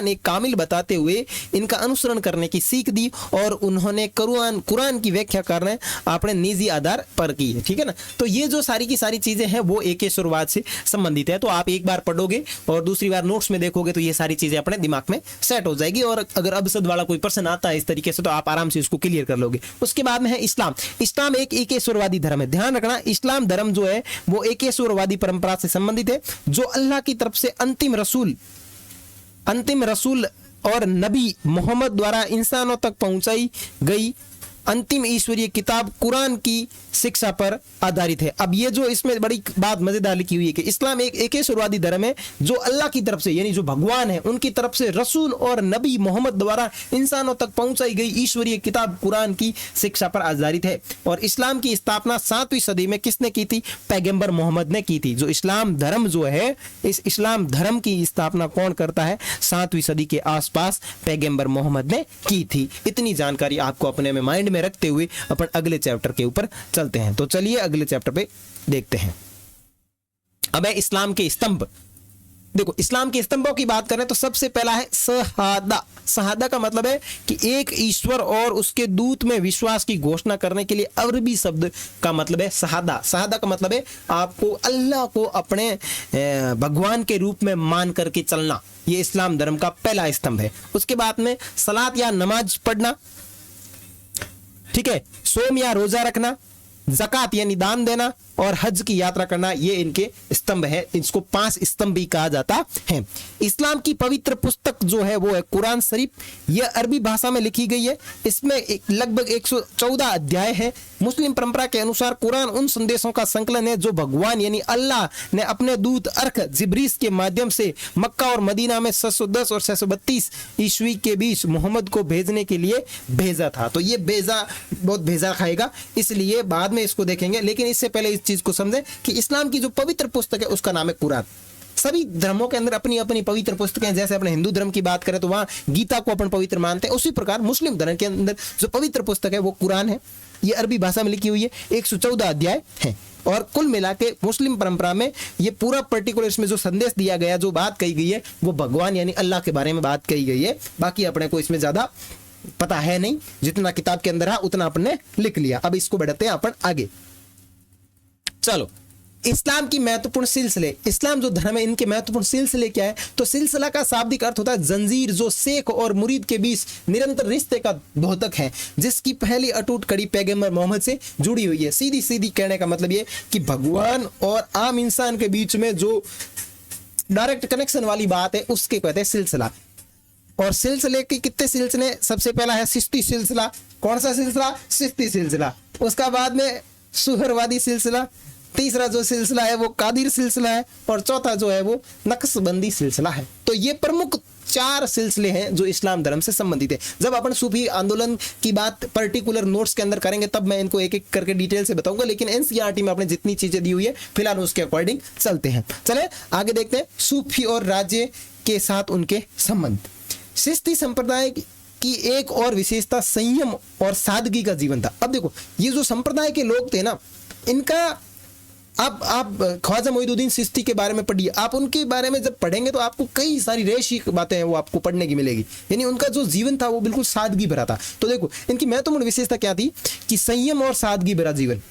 एक कामिल बताते हुए इनका अनुसरण करने की सीख दी और उन्होंने कुरान की व्याख्या करने अपने निजी आधार पर की है। ठीक है ना, तो ये जो सारी की सारी चीजें हैं वो एकेश्वरवाद से संबंधित है। तो आप एक बार पढ़ोगे और दूसरी बार नोट्स में देखोगे तो ये सारी चीजें अपने दिमाग में सेट हो जाएगी, और अगर अबसद वाला कोई प्रश्न आता है इस तरीके से तो आप आराम से उसको क्लियर कर लोगे। उसके बाद में है इस्लाम। इस्लाम एक एकेश्वरवादी धर्म है। ध्यान रखना, इस्लाम धर्म जो है वो एकेश्वरवादी परंपरा से संबंधित है, जो अल्लाह की तरफ से अंतिम रसूल और नबी मोहम्मद द्वारा इंसानों तक पहुंचाई गई अंतिम ईश्वरीय किताब कुरान की शिक्षा पर आधारित है। अब ये जो इसमें बड़ी बात मजेदार लिखी हुई है कि इस्लाम एक एकेश्वरवादी धर्म है जो अल्लाह की तरफ से, यानी जो भगवान है उनकी तरफ से रसूल और नबी मोहम्मद द्वारा इंसानों तक पहुंचाई गई ईश्वरीय किताब कुरान की शिक्षा पर आधारित है। और इस्लाम की स्थापना 7वीं सदी में किसने की थी? पैगंबर मोहम्मद ने की थी। जो इस्लाम धर्म जो है, इस इस्लाम धर्म की स्थापना कौन करता है? 7वीं सदी के आसपास पैगंबर मोहम्मद ने की थी। इतनी जानकारी आपको अपने में माइंड में रखते हुए अपन अगले चैप्टर के ऊपर चलते हैं। तो चलिए अगले चैप्टर पे देखते हैं। अब है इस्लाम के स्तंभ। देखो, इस्लाम के स्तंभों की बात करें तो सबसे पहला है शहादा। शहादा का मतलब है कि एक ईश्वर और उसके दूत में विश्वास की घोषणा करने के लिए अरबी शब्द का मतलब है शहादा। शहादा का मतलब है आपको अल्लाह को अपने भगवान के रूप में मान करके चलना। ये इस्लाम धर्म का पहला स्तंभ है। उसके बाद में सलात या नमाज पढ़ना, ठीक है, सोम या रोजा रखना, ज़कात यानी दान देना और हज की यात्रा करना, ये इनके स्तंभ है। इसको 5 स्तंभ भी कहा जाता है। इस्लाम की पवित्र पुस्तक जो है वो है कुरान शरीफ। यह अरबी भाषा में लिखी गई है। इसमें लगभग 114 अध्याय है। मुस्लिम परंपरा के अनुसार कुरान उन संदेशों का संकलन है जो भगवान यानी अल्लाह ने अपने दूत अर्ख जिब्रीस के माध्यम से मक्का और मदीना में 610 और 632 ईस्वी के बीच मोहम्मद को भेजने के लिए भेजा था। तो ये बहुत भेजा खाएगा, इसलिए बाद में इसको देखेंगे। लेकिन इससे पहले इस चीज को समझें कि इस्लाम की जो पवित्र पुस्तक है उसका नाम है कुरान। सभी धर्मों के अंदर अपनी अपनी पवित्र पुस्तकें, जैसे अपने हिंदू धर्म की बात करें तो वहां गीता को अपन पवित्र मानते हैं, उसी प्रकार मुस्लिम धर्म के अंदर जो पवित्र पुस्तक है वो कुरान है। ये अरबी भाषा में लिखी हुई है, 114 अध्याय है। और कुल मिला के मुस्लिम परंपरा में ये पूरा पर्टिकुलर इसमें जो संदेश दिया गया, जो बात कही गई है, वो भगवान यानी अल्लाह के बारे में बात कही गई है। बाकी अपने को इसमें ज्यादा पता है नहीं, जितना किताब के अंदर है उतना अपने लिख लिया। अब इसको बढ़ते हैं अपन आगे। चलो, इस्लाम की महत्वपूर्ण सिलसिले, इस्लाम जो धर्म है इनके महत्वपूर्ण सिलसिले क्या है? तो सिलसिला का शाब्दिक अर्थ होता है जंजीर, जो शेख और मुरीद के बीच निरंतर रिश्ते का द्योतक है, जिसकी पहली अटूट कड़ी पैगंबर मोहम्मद से जुड़ी हुई है। सीधी सीधी कहने का मतलब ये कि भगवान और आम इंसान के बीच में जो डायरेक्ट कनेक्शन वाली बात है उसके कहते हैं सिलसिला। और सिलसिले के कितने सिलसिले? सबसे पहला है सिश्ती सिलसिला। कौन सा सिलसिला? सिश्ती सिलसिला। उसका बाद में सुहरवादी सिलसिला, तीसरा जो सिलसिला है वो कादिर सिलसिला है, और चौथा जो है वो नक्शबंदी सिलसिला है। तो ये प्रमुख 4 सिलसिले हैं जो इस्लाम धर्म से संबंधित है। जब अपन सूफी आंदोलन की बात पर्टिकुलर नोट्स के अंदर करेंगे तब मैं इनको एक एक करके डिटेल से बताऊंगा, लेकिन एनसीईआरटी में आपने जितनी चीजें दी हुई है फिलहाल उसके अकॉर्डिंग चलते हैं। चले आगे देखते हैं सूफी और राज्य के साथ उनके संबंध। सिश्ती संप्रदाय की एक और विशेषता संयम और सादगी का जीवन था। अब देखो, ये जो संप्रदाय के लोग थे ना, इनका आप ख्वाजा मोइनुद्दीन चिश्ती के बारे में पढ़िए। आप उनके बारे में जब पढ़ेंगे तो आपको कई सारी रेशी बातें हैं वो आपको पढ़ने की मिलेगी। यानी उनका जो जीवन था वो बिल्कुल सादगी भरा था। तो देखो, इनकी महत्वपूर्ण विशेषता क्या थी कि संयम और सादगी भरा जीवन,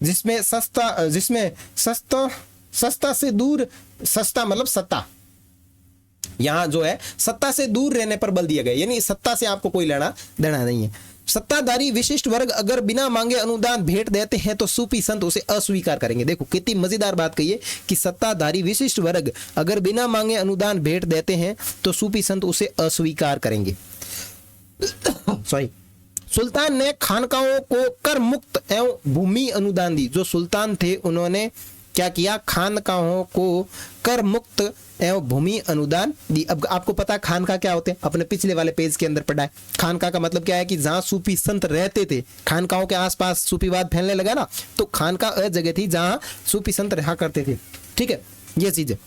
जिसमें सस्ता से दूर, सस्ता मतलब सत्ता, यहां जो है सत्ता से दूर रहने पर बल दिया गया। यानी सत्ता से आपको कोई लेना देना नहीं है। सत्ताधारी विशिष्ट वर्ग अगर बिना मांगे अनुदान भेंट देते हैं तो सूफी संत उसे अस्वीकार करेंगे। देखो कितनी मजेदार बात कही है कि सत्ताधारी विशिष्ट वर्ग अगर बिना मांगे अनुदान भेंट देते हैं तो सूफी संत उसे अस्वीकार करेंगे। सॉरी, सुल्तान ने खानकाओं को कर मुक्त एवं भूमि अनुदान दी। जो सुल्तान थे उन्होंने क्या किया? खानकाहों को कर मुक्त एवं भूमि अनुदान दी। अब आपको पता है खानका क्या होते हैं, अपने पिछले वाले पेज के अंदर पढ़ा है। खानका का मतलब क्या है कि जहां सूफी संत रहते थे, खानकाओं के आसपास सूफीवाद फैलने लगा ना, तो खानका वह जगह थी जहां सूफी संत रहा करते थे। ठीक है, ये चीज है।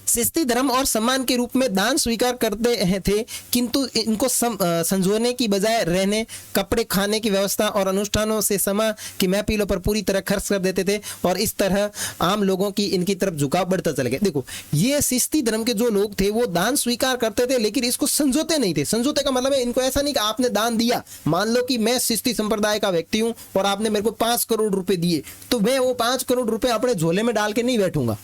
चिश्ती धर्म और सम्मान के रूप में दान स्वीकार करते थे, किंतु इनको संजोने की बजाय रहने, कपड़े, खाने की व्यवस्था और अनुष्ठानों से समा की महफिलों पर पूरी तरह खर्च कर देते थे, और इस तरह आम लोगों की इनकी तरफ झुकाव बढ़ता चला गया। देखो, ये चिश्ती धर्म के जो लोग थे वो दान स्वीकार करते थे, लेकिन इसको संजोते नहीं थे। संजोते का मतलब है इनको ऐसा नहीं कि आपने दान दिया, मान लो कि मैं चिश्ती संप्रदाय का व्यक्ति हूं और आपने मेरे को 5 करोड़ रुपए दिए, तो मैं वो 5 करोड़ रुपए अपने झोले में डाल के नहीं बैठूंगा।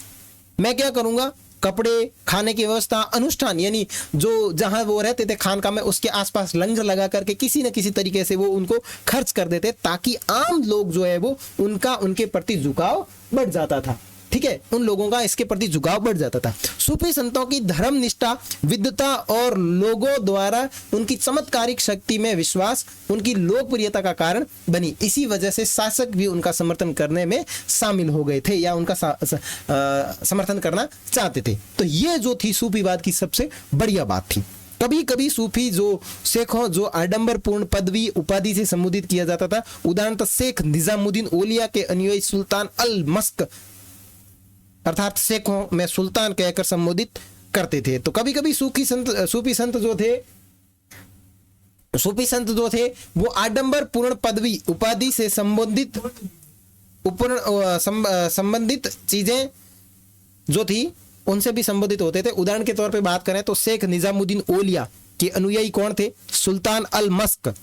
मैं क्या करूंगा? कपड़े, खाने की व्यवस्था, अनुष्ठान, यानी जो जहां वो रहते थे खानका में उसके आसपास लंगर लगा करके किसी न किसी तरीके से वो उनको खर्च कर देते, ताकि आम लोग जो है वो उनके प्रति झुकाव बढ़ जाता था। ठीक है, उन लोगों का इसके प्रति झुकाव बढ़ जाता था। सूफी संतों की धर्म निष्ठा, विद्वता और लोगों द्वारा उनकी चमत्कारिक शक्ति में विश्वास उनकी लोकप्रियता का कारण बनी। इसी वजह से शासक भी उनका समर्थन करने में शामिल हो गए थे या उनका समर्थन करना चाहते थे। तो ये जो थी सूफीवाद की सबसे बढ़िया बात थी। कभी कभी सूफी जो शेखों जो आडंबरपूर्ण पदवी उपाधि से संबोधित किया जाता था, उदाहरणतः शेख निजामुद्दीन औलिया के अनुयायी सुल्तान अल मस्क अर्थात शेखों में सुल्तान कहकर संबोधित करते थे। तो कभी कभी सूफी संत जो थे वो आडंबरपूर्ण पदवी उपाधि से संबंधित चीजें जो थी उनसे भी संबोधित होते थे। उदाहरण के तौर पे बात करें तो शेख निजामुद्दीन औलिया के अनुयायी कौन थे? सुल्तान अल मस्क,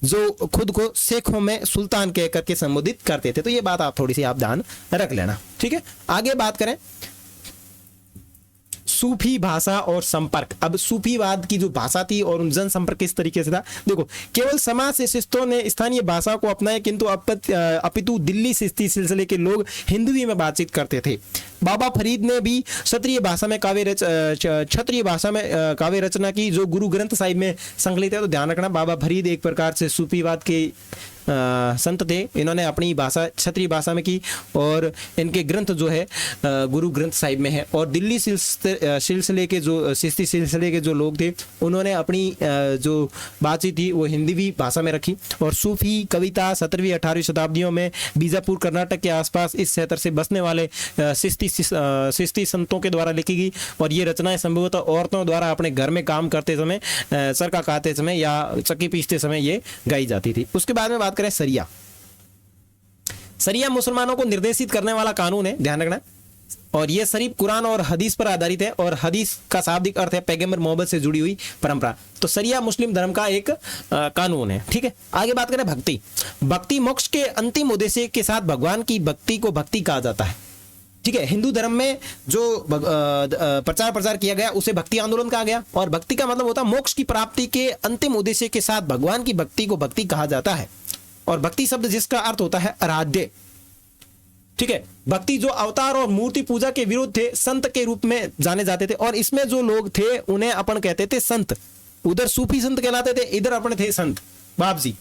जो खुद को शेखों में सुल्तान कह करके संबोधित करते थे। तो ये बात आप थोड़ी सी आप ध्यान रख लेना। ठीक है, आगे बात करें सूफी भाषा और संपर्क। अब सूफीवाद की जो भाषा थी और जन संपर्क किस तरीके से था, देखो, केवल समाज से शिष्टों ने स्थानीय भाषा को अपनाया, किंतु अपितु दिल्ली चिश्ती सिलसिले के लोग हिंदी में बातचीत करते थे। बाबा फरीद ने भी क्षत्रिय भाषा में काव्य रचना की, जो गुरु ग्रंथ साहिब में संकलित है। तो ध्यान रखना, बाबा फरीद एक प्रकार से सूफीवाद के संत थे। इन्होंने अपनी भाषा क्षत्रिय भाषा में की और इनके ग्रंथ जो है गुरु ग्रंथ साहिब में है। और दिल्ली सिलसिले के जो चिश्ती सिलसिले के जो लोग थे उन्होंने अपनी जो बातचीत थी वो हिंदी भाषा में रखी। और सूफी कविता 17वीं 18वीं शताब्दियों में बीजापुर कर्नाटक के आसपास इस क्षेत्र से बसने वाले चिश्ती संतों के द्वारा लिखी गई। और ये रचनाएं संभवतः औरतों द्वारा अपने घर में काम करते समय, चरखा काटते समय या चक्की पीसते समय ये गाई जाती थी। उसके बाद में बात करें सरिया। शरिया मुसलमानों को निर्देशित करने वाला कानून है, ध्यान रखना। और ये शरीफ कुरान और हदीस पर आधारित है, और हदीस का शाब्दिक अर्थ है पैगंबर मोहम्मद से जुड़ी हुई परंपरा। तो शरिया मुस्लिम धर्म का एक कानून है, ठीक है। आगे बात करें भक्ति। भक्ति मोक्ष के अंतिम उद्देश्य के साथ भगवान की भक्ति को भक्ति कहा जाता है, ठीक है। हिंदू धर्म में जो प्रचार प्रसार किया गया उसे भक्ति आंदोलन कहा गया, और भक्ति का मतलब होता है मोक्ष की प्राप्ति के अंतिम उद्देश्य के साथ भगवान की भक्ति को भक्ति कहा जाता है। और भक्ति शब्द जिसका अर्थ होता है आराध्य, ठीक है। भक्ति जो अवतार और मूर्ति पूजा के विरुद्ध थे, संत के रूप में जाने जाते थे, और इसमें जो लोग थे उन्हें अपन कहते थे संत। उधर सूफी संत कहलाते थे, इधर अपन थे संत बाप जी।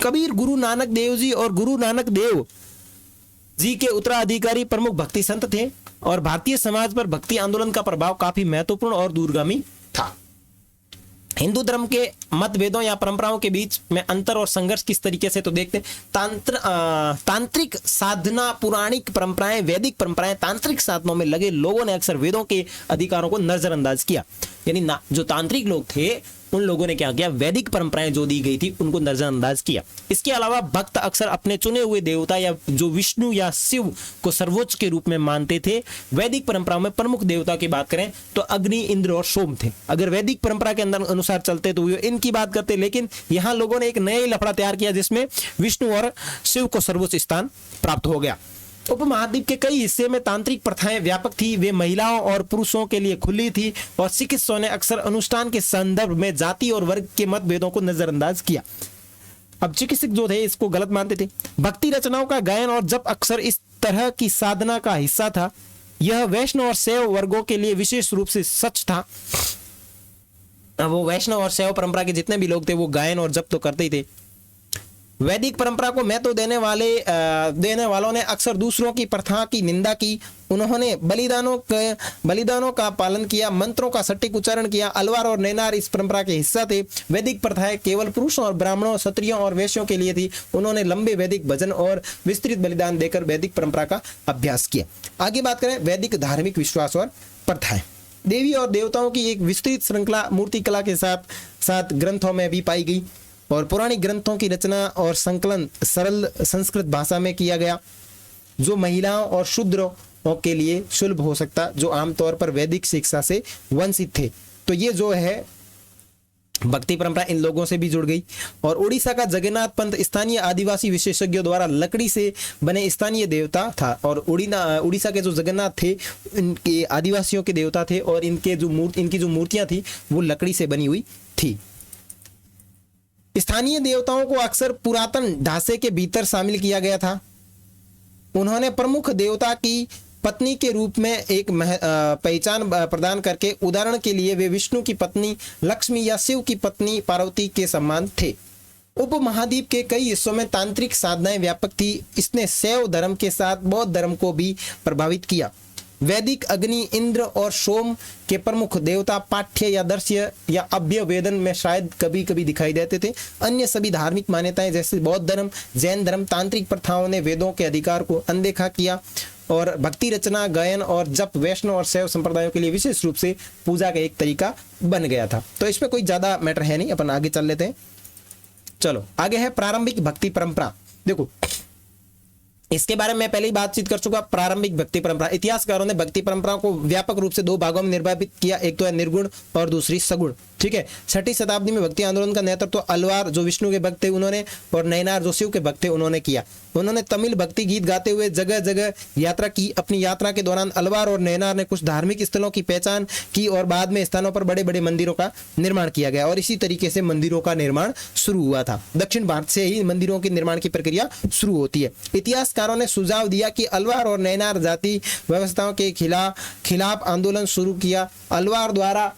कबीर, गुरु नानक देव जी और गुरु नानक देव जी के उत्तराधिकारी प्रमुख भक्ति संत थे, और भारतीय समाज पर भक्ति आंदोलन का प्रभाव काफी महत्वपूर्ण और दूरगामी था। हिंदू धर्म के मतभेदों या परंपराओं के बीच में अंतर और संघर्ष किस तरीके से, तो देखते हैं। तांत्रिक साधना, पुराणिक परंपराएं, वैदिक परंपराएं, तांत्रिक साधनों में लगे लोगों ने अक्सर वेदों के अधिकारों को नजरअंदाज किया। यानी जो तांत्रिक लोग थे उन लोगों ने क्या किया, वैदिक परंपराएं जो दी गई थी उनको नजरअंदाज किया। इसके अलावा भक्त अक्सर अपने चुने हुए देवता या जो विष्णु या शिव को सर्वोच्च के रूप में मानते थे। वैदिक परंपराओं में प्रमुख देवता की बात करें तो अग्नि, इंद्र और सोम थे। अगर वैदिक परंपरा के अंदर अनुसार चलते तो इनकी बात करते, लेकिन यहाँ लोगों ने एक नया लफड़ा तैयार किया जिसमें विष्णु और शिव को सर्वोच्च स्थान प्राप्त हो गया। उपमहाद्वीप के कई हिस्से में तांत्रिक प्रथाएं व्यापक थी, वे महिलाओं और पुरुषों के लिए खुली थी, और चिकित्सकों ने अक्सर अनुष्ठान के संदर्भ में जाति और वर्ग के मतभेदों को नजरअंदाज किया। अब चिकित्सक जो थे इसको गलत मानते थे। भक्ति रचनाओं का गायन और जप अक्सर इस तरह की साधना का हिस्सा था। यह वैष्णव और शैव वर्गों के लिए विशेष रूप से सच था। वो वैष्णव और शैव परंपरा के जितने भी लोग थे वो गायन और जप तो करते ही थे। वैदिक परंपरा को महत्व देने वालों ने अक्सर दूसरों की प्रथा की निंदा की। उन्होंने बलिदानों का पालन किया, मंत्रों का सटीक उच्चारण किया। अलवार और नैनार इस परंपरा के हिस्सा थे। वैदिक प्रथाएं केवल पुरुषों और ब्राह्मणों, क्षत्रियों और वैश्यों के लिए थी। उन्होंने लंबे वैदिक भजन और विस्तृत बलिदान देकर वैदिक परंपरा का अभ्यास किया। आगे बात करें वैदिक धार्मिक विश्वास और प्रथाएं। देवी और देवताओं की एक विस्तृत श्रृंखला मूर्ति कला के साथ साथ ग्रंथों में भी पाई गई, और पौराणिक ग्रंथों की रचना और संकलन सरल संस्कृत भाषा में किया गया, जो महिलाओं और शूद्रों के लिए सुलभ हो सकता, जो आमतौर पर वैदिक शिक्षा से वंचित थे। तो ये जो है भक्ति परंपरा इन लोगों से भी जुड़ गई। और उड़ीसा का जगन्नाथ पंथ स्थानीय आदिवासी विशेषज्ञों द्वारा लकड़ी से बने स्थानीय देवता था, और उड़ीसा के जो जगन्नाथ थे इनके आदिवासियों के देवता थे, और इनकी जो मूर्तियां थी वो लकड़ी से बनी हुई थी। स्थानीय देवताओं को अक्सर पुरातन ढांचे के भीतर शामिल किया गया था। उन्होंने प्रमुख देवता की पत्नी के रूप में एक पहचान प्रदान करके, उदाहरण के लिए वे विष्णु की पत्नी लक्ष्मी या शिव की पत्नी पार्वती के समान थे। उपमहाद्वीप के कई हिस्सों में तांत्रिक साधनाएं व्यापक थी। इसने शैव धर्म के साथ बौद्ध धर्म को भी प्रभावित किया। वैदिक अग्नि, इंद्र और सोम के प्रमुख देवता पाठ्य या दर्श्य या अभ्य वेदन में शायद कभी कभी दिखाई देते थे। अन्य सभी धार्मिक मान्यताएं जैसे बौद्ध धर्म, जैन धर्म, तांत्रिक प्रथाओं ने वेदों के अधिकार को अनदेखा किया, और भक्ति रचना, गायन और जप वैष्णव और शैव संप्रदायों के लिए विशेष रूप से पूजा का एक तरीका बन गया था। तो इसमें कोई ज्यादा मैटर है नहीं, अपन आगे चल लेते हैं। चलो आगे है प्रारंभिक भक्ति परंपरा। देखो इसके बारे में मैं पहले ही बातचीत कर चुका। प्रारंभिक भक्ति परंपरा, इतिहासकारों ने भक्ति परंपराओं को व्यापक रूप से दो भागों में निर्वाहित किया, एक तो है निर्गुण और दूसरी सगुण। ठीक है, 6वीं शताब्दी में भक्ति आंदोलन का नेतृत्व अलवार जो विष्णु के भक्त थे उन्होंने, और नैनार जो शिव के भक्त थे उन्होंने किया। उन्होंने तमिल भक्ति गीत गाते हुए जगह जगह यात्रा की। अपनी यात्रा के दौरान अलवार और नैनार ने कुछ धार्मिक स्थलों की पहचान की, और बाद में स्थानों पर बड़े बड़े मंदिरों का निर्माण किया गया, और इसी तरीके से मंदिरों का निर्माण शुरू हुआ था। दक्षिण भारत से ही मंदिरों के निर्माण की प्रक्रिया शुरू होती है। इतिहासकारों ने सुझाव दिया कि अलवार और नैनार जाति व्यवस्थाओं के खिलाफ आंदोलन शुरू किया। अलवार द्वारा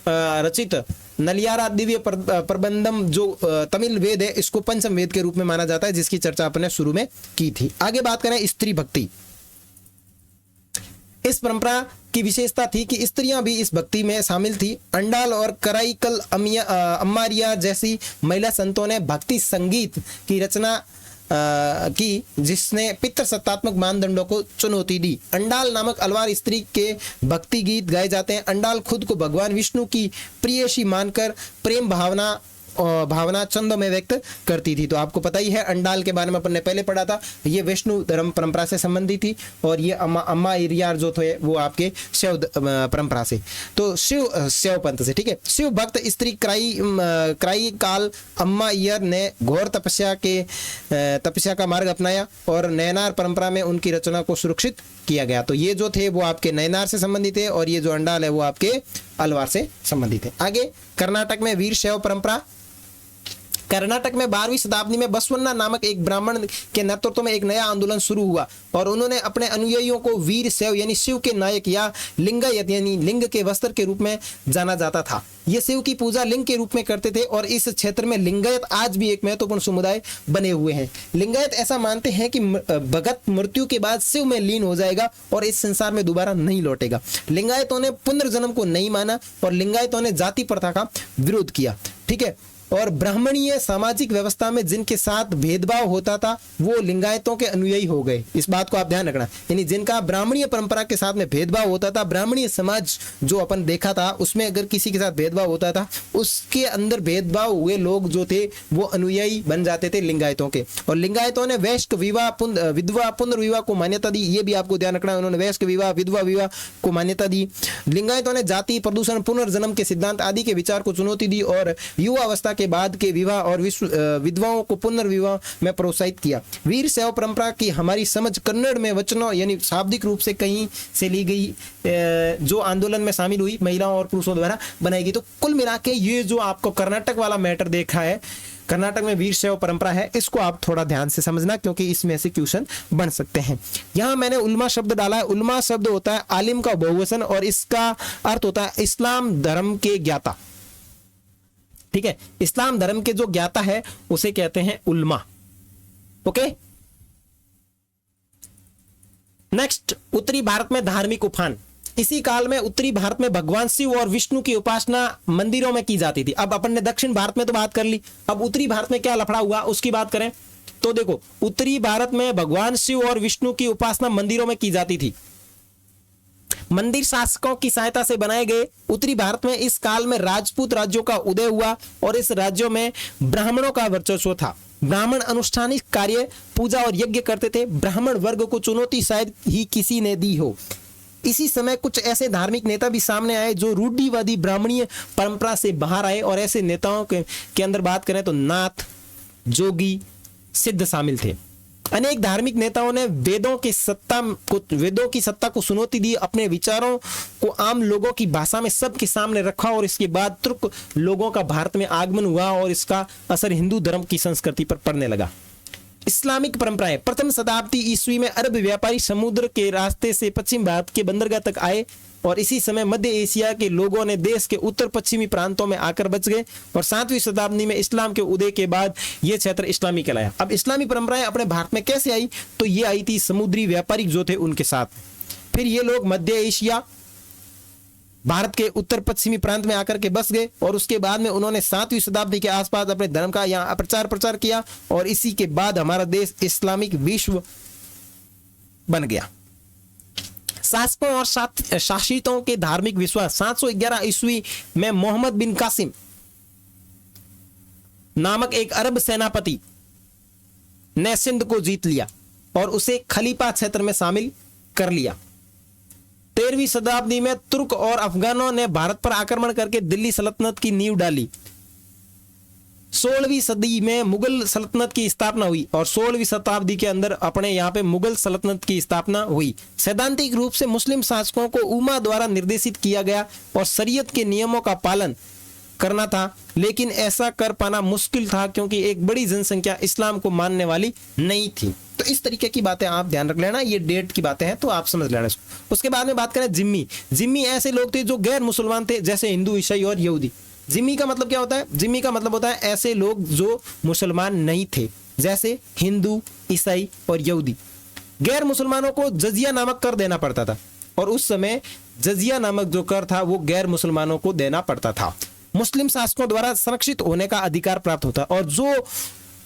रचित नलियारा दिव्य प्रबंधम जो तमिल वेद है, इसको पंचम वेद के रूप में माना जाता है, जिसकी चर्चा अपने शुरू में की थी। आगे बात करें स्त्री भक्ति। इस परंपरा की विशेषता थी कि स्त्रियां भी इस भक्ति में शामिल थी। अंडाल और कराईकल अम्मारिया जैसी महिला संतों ने भक्ति संगीत की रचना की, जिसने पितृसत्तात्मक मानदंडों को चुनौती दी। अंडाल नामक अलवार स्त्री के भक्ति गीत गाए जाते हैं। अंडाल खुद को भगवान विष्णु की प्रियसी मानकर प्रेम भावना भावना छंदों में व्यक्त करती थी। तो आपको पता ही है अंडाल के बारे में अपन ने पहले पढ़ा था, ये विष्णु धर्म परंपरा से संबंधित थी और ये अम्मा इरियार जो थे वो आपके शैव परंपरा से, तो शैव पंथ से। ठीक है, शिव भक्त स्त्री क्राई काल अम्मा इयर ने घोर तपस्या का मार्ग अपनाया और नयनार परंपरा में उनकी रचना को सुरक्षित किया गया। तो ये जो थे वो आपके नयनार से संबंधित है और ये जो अंडाल है वो आपके अलवार से संबंधित है। आगे कर्नाटक में वीर शैव परंपरा। कर्नाटक में 12वीं शताब्दी में बसवन्ना नामक एक ब्राह्मण के नेतृत्व में एक नया आंदोलन शुरू हुआ और उन्होंने अपने अनुयायियों को वीर शैव यानी शिव के नायक या लिंगायत यानी लिंग के वस्त्र के रूप में जाना जाता था। ये शिव की पूजा लिंग के रूप में करते थे और इस क्षेत्र में लिंगायत आज भी एक महत्वपूर्ण समुदाय बने हुए हैं। लिंगायत ऐसा मानते हैं कि भगत मृत्यु के बाद शिव में लीन हो जाएगा और इस संसार में दोबारा नहीं लौटेगा। लिंगायतों ने पुनर्जन्म को नहीं माना और लिंगायतों ने जाति प्रथा का विरोध किया। ठीक है, और ब्राह्मणीय सामाजिक व्यवस्था में जिनके साथ भेदभाव होता था वो लिंगायतों के अनुयायी हो गए। इस बात को आप ध्यान रखना, यानी जिनका ब्राह्मणीय परंपरा के साथ में भेदभाव होता था, ब्राह्मणीय समाज जो अपन देखा था उसमें अगर किसी के साथ भेदभाव होता था उसके अंदर भेदभाव हुए लोग जो थे वो अनुयायी बन जाते थे लिंगायतों के। और लिंगायतों ने वैश्य विवाह विधवा पुनर्विवाह को मान्यता दी, ये भी आपको ध्यान रखना है, उन्होंने वैश्य विवाह विधवा विवाह को मान्यता दी। लिंगायतों ने जाति प्रदूषण पुनर्जन्म के सिद्धांत आदि के विचार को चुनौती दी और युवा अवस्था के बाद के विवाह और विधवाओं को पुनर्विवाह में प्रोत्साहित किया। वीर शैव परंपरा की हमारी समझ कन्नड़ में वचनों यानी शाब्दिक रूप से कहीं से ली गई जो आंदोलन में शामिल हुई महिलाओं और पुरुषों द्वारा बनाई गई। तो कुल मिला के ये जो आपको कर्नाटक वाला मैटर देखा है, कर्नाटक में वीर शैव परंपरा है, इसको आप थोड़ा ध्यान से समझना क्योंकि इसमें से क्वेश्चन बन सकते हैं। यहां मैंने उल्मा शब्द डाला है। उल्मा शब्द होता है आलिम का बहुवचन और इसका अर्थ होता है इस्लाम धर्म के ज्ञाता। ठीक है, इस्लाम धर्म के जो ज्ञाता है उसे कहते हैं उल्मा। ओके, नेक्स्ट, उत्तरी भारत में धार्मिक उफान। इसी काल में उत्तरी भारत में भगवान शिव और विष्णु की उपासना मंदिरों में की जाती थी। अब अपन ने दक्षिण भारत में तो बात कर ली, अब उत्तरी भारत में क्या लफड़ा हुआ उसकी बात करें तो देखो, उत्तरी भारत में भगवान शिव और विष्णु की उपासना मंदिरों में की जाती थी। मंदिर शासकों की सहायता से बनाए गए। उत्तरी भारत में इस काल में राजपूत राज्यों का उदय हुआ और इस राज्यों में ब्राह्मणों का वर्चस्व था। ब्राह्मण अनुष्ठानिक कार्य पूजा और यज्ञ करते थे। ब्राह्मण वर्ग को चुनौती शायद ही किसी ने दी हो। इसी समय कुछ ऐसे धार्मिक नेता भी सामने आए जो रूढ़िवादी ब्राह्मणीय परंपरा से बाहर आए और ऐसे नेताओं के अंदर बात करें तो नाथ, जोगी, सिद्ध शामिल थे। अनेक धार्मिक नेताओं ने वेदों की सत्ता को चुनौती दी, अपने विचारों को आम लोगों की भाषा में सबके सामने रखा और इसके बाद तुर्क लोगों का भारत में आगमन हुआ और इसका असर हिंदू धर्म की संस्कृति पर पड़ने लगा। इस्लामिक परंपराएं। प्रथम शताब्दी ईस्वी में अरब व्यापारी समुद्र के रास्ते से पश्चिम भारत के बंदरगाह तक आए और इसी समय मध्य एशिया के लोगों ने देश के उत्तर पश्चिमी प्रांतों में आकर बच गए और 7वीं शताब्दी में इस्लाम के उदय के बाद यह क्षेत्र इस्लामी कहलाया। अब इस्लामी परंपराएं अपने भारत में कैसे आई तो ये आई थी समुद्री व्यापारी जो थे उनके साथ। फिर ये लोग मध्य एशिया भारत के उत्तर पश्चिमी प्रांत में आकर के बस गए और उसके बाद में उन्होंने 7वीं शताब्दी के आसपास अपने धर्म का यहाँ प्रचार किया और इसी के बाद हमारा देश इस्लामिक विश्व बन गया। शासकों और शासितों के धार्मिक विश्वास। 711 ईस्वी में मोहम्मद बिन कासिम नामक एक अरब सेनापति ने सिंध को जीत लिया और उसे खलीफा क्षेत्र में शामिल कर लिया। 13वीं शताब्दी में तुर्क और अफगानों ने भारत पर आक्रमण करके दिल्ली सल्तनत की नींव डाली। 16वीं सदी में मुगल सल्तनत की स्थापना हुई और 16वीं शताब्दी के अंदर अपने यहाँ पे मुगल सल्तनत की स्थापना हुई। सैद्धांतिक रूप से मुस्लिम शासकों को उम्मा द्वारा निर्देशित किया गया और शरीयत के नियमों का पालन करना था, लेकिन ऐसा कर पाना मुश्किल था क्योंकि एक बड़ी जनसंख्या इस्लाम को मानने वाली नहीं थी। तो इस तरीके की बातें आप ध्यान रख लेना, ये डेट की बातें हैं तो आप समझ लेना इसको। उसके बाद में बात करें जिम्मी। जिम्मी ऐसे लोग थे जो गैर मुसलमान थे जैसे हिंदू, ईसाई और यहूदी। जिम्मी का मतलब क्या होता है? जिम्मी का मतलब होता है ऐसे लोग जो मुसलमान नहीं थे जैसे हिंदू, ईसाई और यहूदी। गैर मुसलमानों को जजिया नामक कर देना पड़ता था और उस समय जजिया नामक जो कर था वो गैर मुसलमानों को देना पड़ता था। मुस्लिम शासकों द्वारा संरक्षित होने का अधिकार प्राप्त होता और जो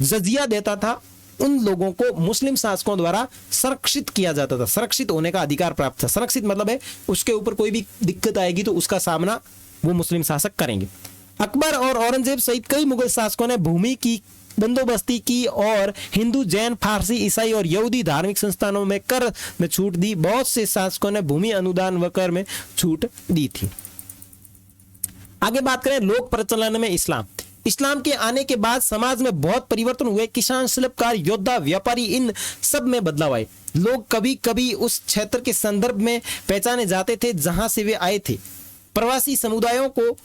जजिया देता था उन लोगों को मुस्लिम शासकों द्वारा संरक्षित किया जाता था। संरक्षित होने का अधिकार प्राप्त था। संरक्षित मतलब है उसके ऊपर कोई भी दिक्कत आएगी तो उसका सामना वो मुस्लिम शासक करेंगे। अकबर और औरंगजेब सहित कई मुगल शासकों ने भूमि की बंदोबस्ती की और हिंदू, जैन, फारसी, ईसाई और यहूदी धार्मिक संस्थानों में कर में छूट दी। बहुत से शासकों ने भूमि अनुदान व कर में छूट दी थी। आगे बात करें लोक प्रचलन में इस्लाम। इस्लाम के आने के बाद समाज में बहुत परिवर्तन हुए। किसान, शिल्पकार, योद्धा, व्यापारी, इन सब में बदलाव आए। लोग कभी कभी उस क्षेत्र के संदर्भ में पहचाने जाते थे जहां से वे आए थे। प्रवासी समुदायों को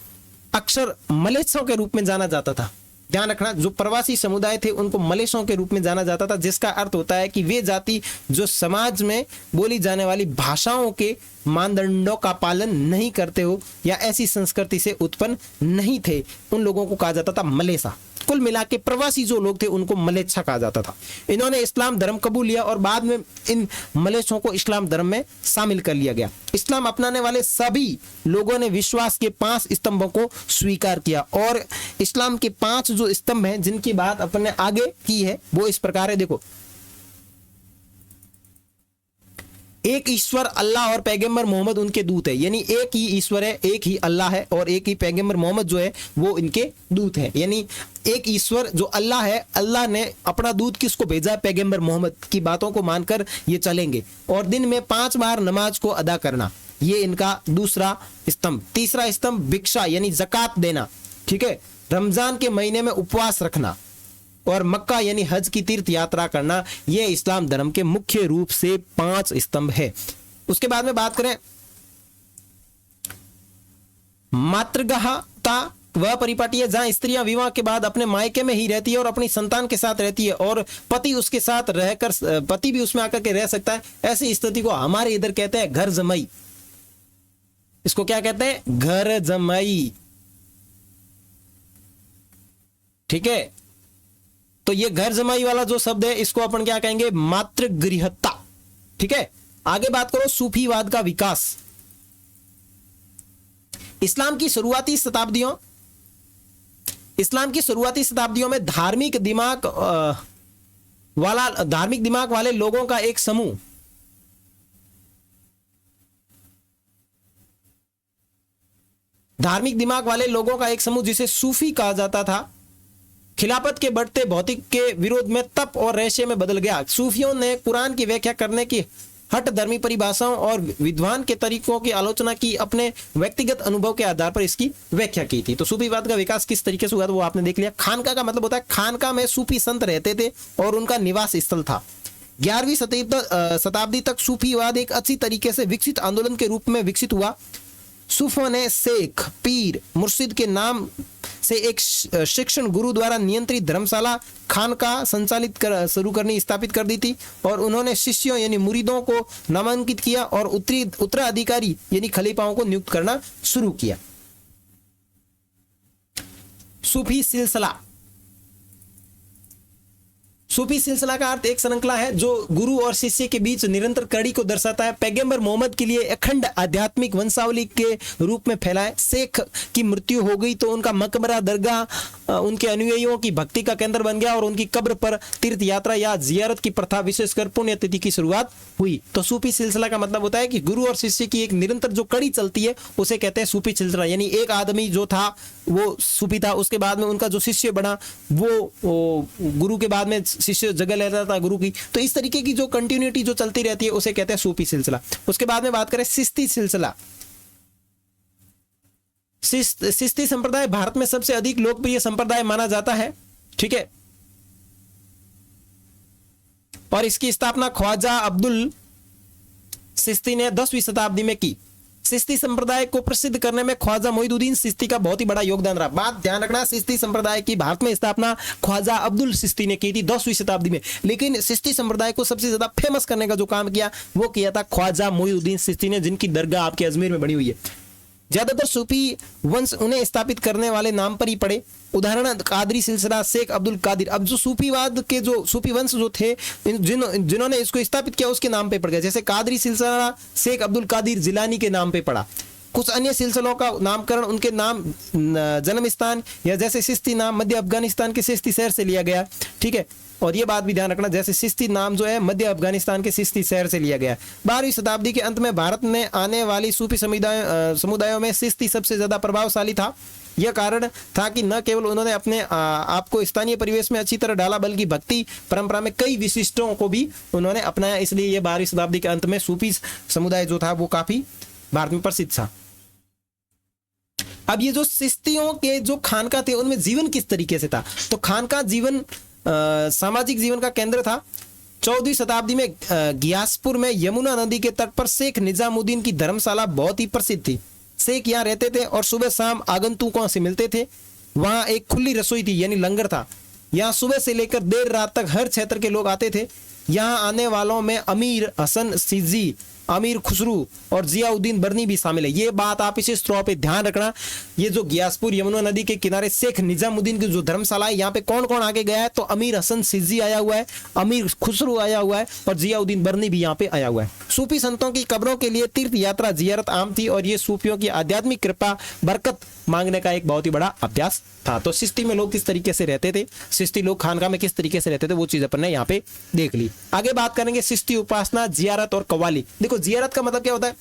अक्सर मलेच्छों के रूप में जाना जाता था। ध्यान रखना, जो प्रवासी समुदाय थे उनको मलेच्छों के रूप में जाना जाता था, जिसका अर्थ होता है कि वे जाति जो समाज में बोली जाने वाली भाषाओं के मानदंडों का पालन नहीं करते हो या ऐसी संस्कृति से उत्पन्न नहीं थे, उन लोगों को कहा जाता था मलेच्छा। कुल मिला के प्रवासी जो लोग थे उनको मलेच्छा कहा जाता था। इन्होंने इस्लाम धर्म कबूल लिया और बाद में इन मलेच्छों को इस्लाम धर्म में शामिल कर लिया गया। इस्लाम अपनाने वाले सभी लोगों ने विश्वास के 5 स्तंभों को स्वीकार किया और इस्लाम के 5 जो स्तंभ हैं जिनकी बात अपने आगे की है वो इस प्रकार है। देखो, एक ईश्वर अल्लाह और पैगंबर मोहम्मद उनके दूत है, यानी एक ही ईश्वर है, एक ही अल्लाह है और एक ही पैगंबर मोहम्मद जो है वो इनके दूत है। यानी एक ईश्वर जो अल्लाह है, अल्लाह ने अपना दूत किसको भेजा? पैगंबर मोहम्मद की बातों को मानकर ये चलेंगे। और दिन में 5 बार नमाज को अदा करना, ये इनका दूसरा स्तंभ। तीसरा स्तंभ भिक्षा यानी ज़कात देना, ठीक है। रमजान के महीने में उपवास रखना और मक्का यानी हज की तीर्थ यात्रा करना, यह इस्लाम धर्म के मुख्य रूप से 5 स्तंभ है। उसके बाद में बात करें मातृगृहता, वह परिपाटी है जहां स्त्रियां विवाह के बाद अपने मायके में ही रहती है और अपनी संतान के साथ रहती है और पति उसके साथ रहकर, पति भी उसमें आकर के रह सकता है। ऐसी स्थिति को हमारे इधर कहते हैं घर जमाई। इसको क्या कहते हैं? घर जमाई, ठीक है। तो ये घर जमाई वाला जो शब्द है इसको अपन क्या कहेंगे? मातृगृहता, ठीक है। आगे बात करो सूफीवाद का विकास। इस्लाम की शुरुआती शताब्दियों में धार्मिक दिमाग वाले लोगों का एक समूह जिसे सूफी कहा जाता था, खिलाफत के बढ़ते भौतिक के विरोध में तप और रहस्य में बदल गया। सूफियों ने कुरान की व्याख्या करने की हट धर्मी परिभाषाओं और विद्वान के तरीकों की आलोचना की, अपने व्यक्तिगत अनुभव के आधार पर इसकी व्याख्या की थी। तो सूफीवाद का विकास किस तरीके से हुआ था वो आपने देख लिया। खानका का मतलब होता है, खानका में सूफी संत रहते थे और उनका निवास स्थल था। 11वीं शताब्दी तक सूफीवाद एक अच्छी तरीके से विकसित आंदोलन के रूप में विकसित हुआ। सूफों ने शेख, पीर, मुर्शिद के नाम से एक शिक्षण गुरु द्वारा नियंत्रित धर्मशाला, खानका संचालित शुरू करनी स्थापित कर दी थी और उन्होंने शिष्यों यानी मुरीदों को नामांकित किया और उत्तराधिकारी यानी खलीफाओं को नियुक्त करना शुरू किया। सूफी सिलसिला का अर्थ एक श्रृंखला है जो गुरु और शिष्य के बीच निरंतर कड़ी को दर्शाता है। पैगंबर मोहम्मद के लिए अखंड आध्यात्मिक वंशावली के रूप में फैलाए। शेख की मृत्यु हो गई तो उनका मकबरा दरगाह उनके अनुयायियों की भक्ति का केंद्र बन गया और उनकी कब्र पर तीर्थ यात्रा या जियारत की प्रथा विशेषकर पुण्यतिथि की शुरुआत हुई। तो सूफी सिलसिला का मतलब होता है कि गुरु और शिष्य की एक निरंतर जो कड़ी चलती है उसे कहते हैं सूफी सिलसिला। यानी एक आदमी जो था वो सूफी था, उसके बाद में उनका जो शिष्य बना वो गुरु के बाद में शिष्य जगह लेता था गुरु की। तो इस तरीके की जो कंटिन्यूटी जो चलती रहती है उसे कहते हैं सूफी सिलसिला। उसके बाद में बात करें सिस्ती सिलसिला। सिस्ती संप्रदाय भारत में सबसे अधिक लोकप्रिय संप्रदाय माना जाता है, ठीक है। और इसकी स्थापना ख्वाजा अब्दुल सिस्ती ने 10वीं शताब्दी में की। सिस्ती संप्रदाय को प्रसिद्ध करने में ख्वाजा मोइनुद्दीन सिस्ती का बहुत ही बड़ा योगदान रहा। बात ध्यान रखना, सिस्ती संप्रदाय की भारत में स्थापना ख्वाजा अब्दुल सिस्ती ने की थी 10वीं शताब्दी में, लेकिन सिस्ती संप्रदाय को सबसे ज्यादा फेमस करने का जो काम किया वो किया था ख्वाजा मोइनुद्दीन सिस्ती ने, जिनकी दरगाह आपके अजमेर में बनी हुई है। ज्यादातर सूफी वंश उन्हें स्थापित करने वाले नाम पर ही पड़े। उदाहरण कादरी सिलसिला, शेख अब्दुल कादिर। अब जो सूफीवाद के जो सूफी वंश जो थे जिन्होंने इसको स्थापित किया उसके नाम पे पड़ गया। जैसे कादरी सिलसिला शेख अब्दुल कादिर जिलानी के नाम पे पड़ा। कुछ अन्य सिलसिलों का नामकरण उनके नाम, जन्म स्थान या जैसे सिस्ती नाम मध्य अफगानिस्तान के सिस्ती शहर से लिया गया, ठीक है। और ये बात भी ध्यान रखना, जैसे सिस्ती नाम जो है मध्य अफगानिस्तान के सिस्ती शहर से लिया गया। 12वीं शताब्दी के अंत में भारत में आने वाली सूफी समुदायों में सिस्ती सबसे ज्यादा प्रभावशाली था। यह कारण था कि न केवल उन्होंने अपने आप को स्थानीय परिवेश में अच्छी तरह डाला, बल्कि भक्ति परंपरा में कई विशिष्टों को भी उन्होंने अपनाया। इसलिए ये 12वीं शताब्दी के अंत में सूफी समुदाय जो था वो काफी भारत में प्रसिद्ध था। अब ये जो चिश्तियों के जो खानका थे उनमें जीवन किस तरीके से था, तो खानका जीवन सामाजिक जीवन का केंद्र था। 14वीं शताब्दी में गियासपुर में यमुना नदी के तट पर शेख निजामुद्दीन की धर्मशाला बहुत ही प्रसिद्ध थी। शेख यहाँ रहते थे और सुबह शाम आगंतुकों से मिलते थे। वहाँ एक खुली रसोई थी यानी लंगर था। यहाँ सुबह से लेकर देर रात तक हर क्षेत्र के लोग आते थे। यहाँ आने वालों में अमीर हसन सिजी, अमीर खुसरू और जियाउद्दीन बर्नी भी शामिल है। ये बात आप इसे स्ट्रॉ पे ध्यान रखना। ये जो गियासपुर यमुना नदी के किनारे शेख निजामुद्दीन की जो धर्मशाला है, यहाँ पे कौन कौन आके गया है, तो अमीर हसन सिजी आया हुआ है, अमीर खुसरू आया हुआ है और जियाउद्दीन बर्नी भी यहाँ पे आया हुआ है। सूफी संतों की कब्रों के लिए तीर्थ यात्रा जियारत आम थी और ये सूफियों की आध्यात्मिक कृपा बरकत मांगने का एक बहुत ही बड़ा अभ्यास था। तो चिश्ती में लोग किस तरीके से रहते थे, चिश्ती लोग खानका में किस तरीके से रहते थे, वो चीज अपन ने यहाँ पे देख ली। आगे बात करेंगे चिश्ती उपासना, जियारत और कव्वाली। देखो जियारत का मतलब क्या होता है?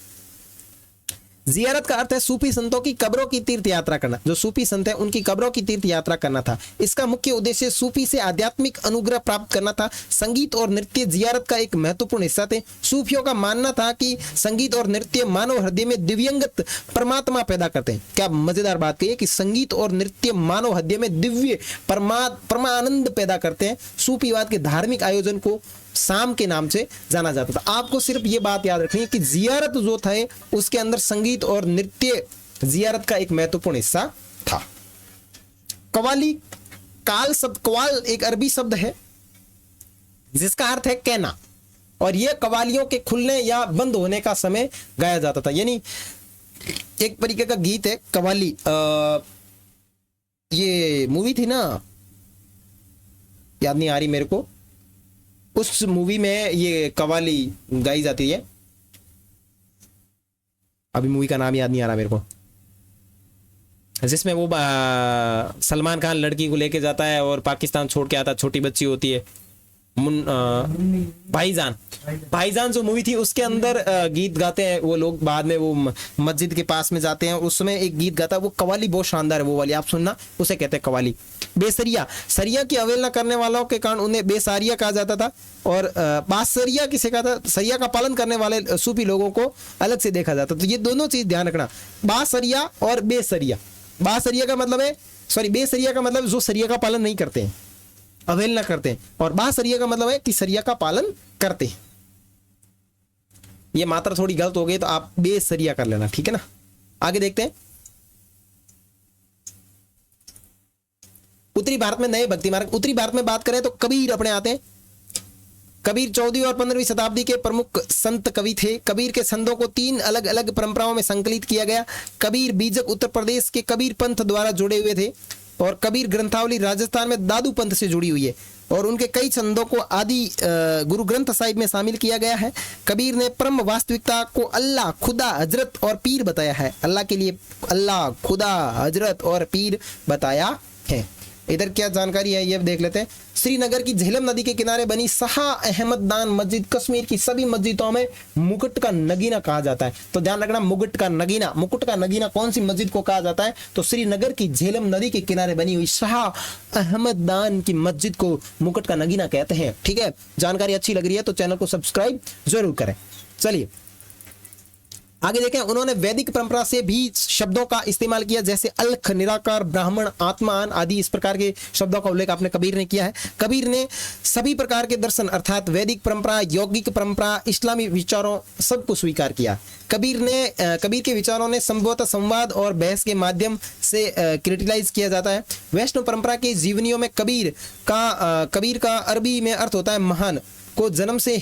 जियारत का अर्थ है सूफी संतों की कब्रों की तीर्थ यात्रा करना। जो सूफी संत है उनकी कब्रों की तीर्थ यात्रा करना था। इसका मुख्य उद्देश्य सूफी से आध्यात्मिक अनुग्रह प्राप्त करना था। संगीत और नृत्य जियारत का एक महत्वपूर्ण हिस्सा थे। सूफियों का मानना था कि संगीत और नृत्य मानव हृदय में दिव्यंगत परमात्मा पैदा करते हैं। क्या मजेदार बात कही है कि संगीत और नृत्य मानव हृदय में दिव्य परमानंद पैदा करते हैं। सूफीवाद के धार्मिक आयोजन को शाम के नाम से जाना जाता था। आपको सिर्फ ये बात याद रखनी है कि जियारत जो था उसके अंदर संगीत और नृत्य जियारत का एक महत्वपूर्ण हिस्सा था। कव्वाली, काल शब्द, कव्वाल एक अरबी शब्द है जिसका अर्थ है कहना, और यह कव्वालियों के खुलने या बंद होने का समय गाया जाता था। यानी एक तरीके का गीत है कव्वाली। ये मूवी थी ना, याद नहीं आ रही मेरे को, उस मूवी में ये कव्वाली गाई जाती है। अभी मूवी का नाम याद नहीं आ रहा मेरे को, जिसमें वो सलमान खान लड़की को लेके जाता है और पाकिस्तान छोड़ के आता, छोटी बच्ची होती है, भाईजान जो मूवी थी उसके अंदर गीत गाते हैं वो लोग। बाद में वो मस्जिद के पास में जाते हैं और उसमें एक गीत गाता है, वो कव्वाली बहुत शानदार है, वो वाली आप सुनना, उसे कहते हैं कव्वाली। बेसरिया, सरिया की अवहेलना करने वालों के कारण उन्हें बेसारिया कहा जाता था। और बासरिया किसे कहा था? सरिया का पालन करने वाले सूफी लोगों को अलग से देखा जाता। तो ये दोनों चीज ध्यान रखना, बासरिया और बेसरिया। बासरिया का मतलब है, सॉरी, बेसरिया का मतलब जो सरिया का पालन नहीं करते हैं, अवहेलना करते हैं, और बासरिया का मतलब है कि सरिया का पालन करते हैं। ये मात्रा थोड़ी गलत हो गई तो आप बेसरिया कर लेना, ठीक है ना। आगे देखते हैं। उत्तरी भारत में नए भक्ति मार्ग। उत्तरी भारत में बात करें तो कबीर अपने आते हैं। कबीर 14वीं और 15वीं शताब्दी के प्रमुख संत कवि थे। कबीर के छंदों को 3 अलग अलग परंपराओं में संकलित किया गया। कबीर बीजक उत्तर प्रदेश के कबीर पंथ द्वारा जुड़े हुए थे और कबीर ग्रंथावली राजस्थान में दादू पंथ से जुड़ी हुई है और उनके कई छंदों को आदि गुरु ग्रंथ साहिब में शामिल किया गया है। कबीर ने परम वास्तविकता को अल्लाह, खुदा, हजरत और पीर बताया है। अल्लाह के लिए अल्लाह, खुदा, हजरत और पीर बताया है। इधर क्या जानकारी है ये देख लेते हैं। श्रीनगर की झेलम नदी के किनारे बनी शाह अहमददान मस्जिद कश्मीर की सभी मस्जिदों में मुकुट का नगीना कहा जाता है। तो ध्यान रखना, मुकुट का नगीना कौन सी मस्जिद को कहा जाता है? तो श्रीनगर की झेलम नदी के किनारे बनी हुई शाह अहमददान की मस्जिद को मुकुट का नगीना कहते हैं। ठीक है, जानकारी अच्छी लग रही है तो चैनल को सब्सक्राइब जरूर करें। चलिए आगे देखें। उन्होंने वैदिक परंपरा से भी शब्दों का इस्तेमाल किया, जैसे अलख, निराकार, ब्राह्मण, आत्मान आदि इस प्रकार के शब्दों का उल्लेख आपने कबीर ने किया है। कबीर ने सभी प्रकार के दर्शन अर्थात वैदिक परंपरा, यौगिक परंपरा, इस्लामी विचारों सबको स्वीकार किया। कबीर के विचारों ने संभवतः संवाद और बहस के माध्यम से क्रिटिलाइज किया जाता है। वैष्णव परंपरा के जीवनियों में कबीर का अरबी में अर्थ होता है महान, को जन्म से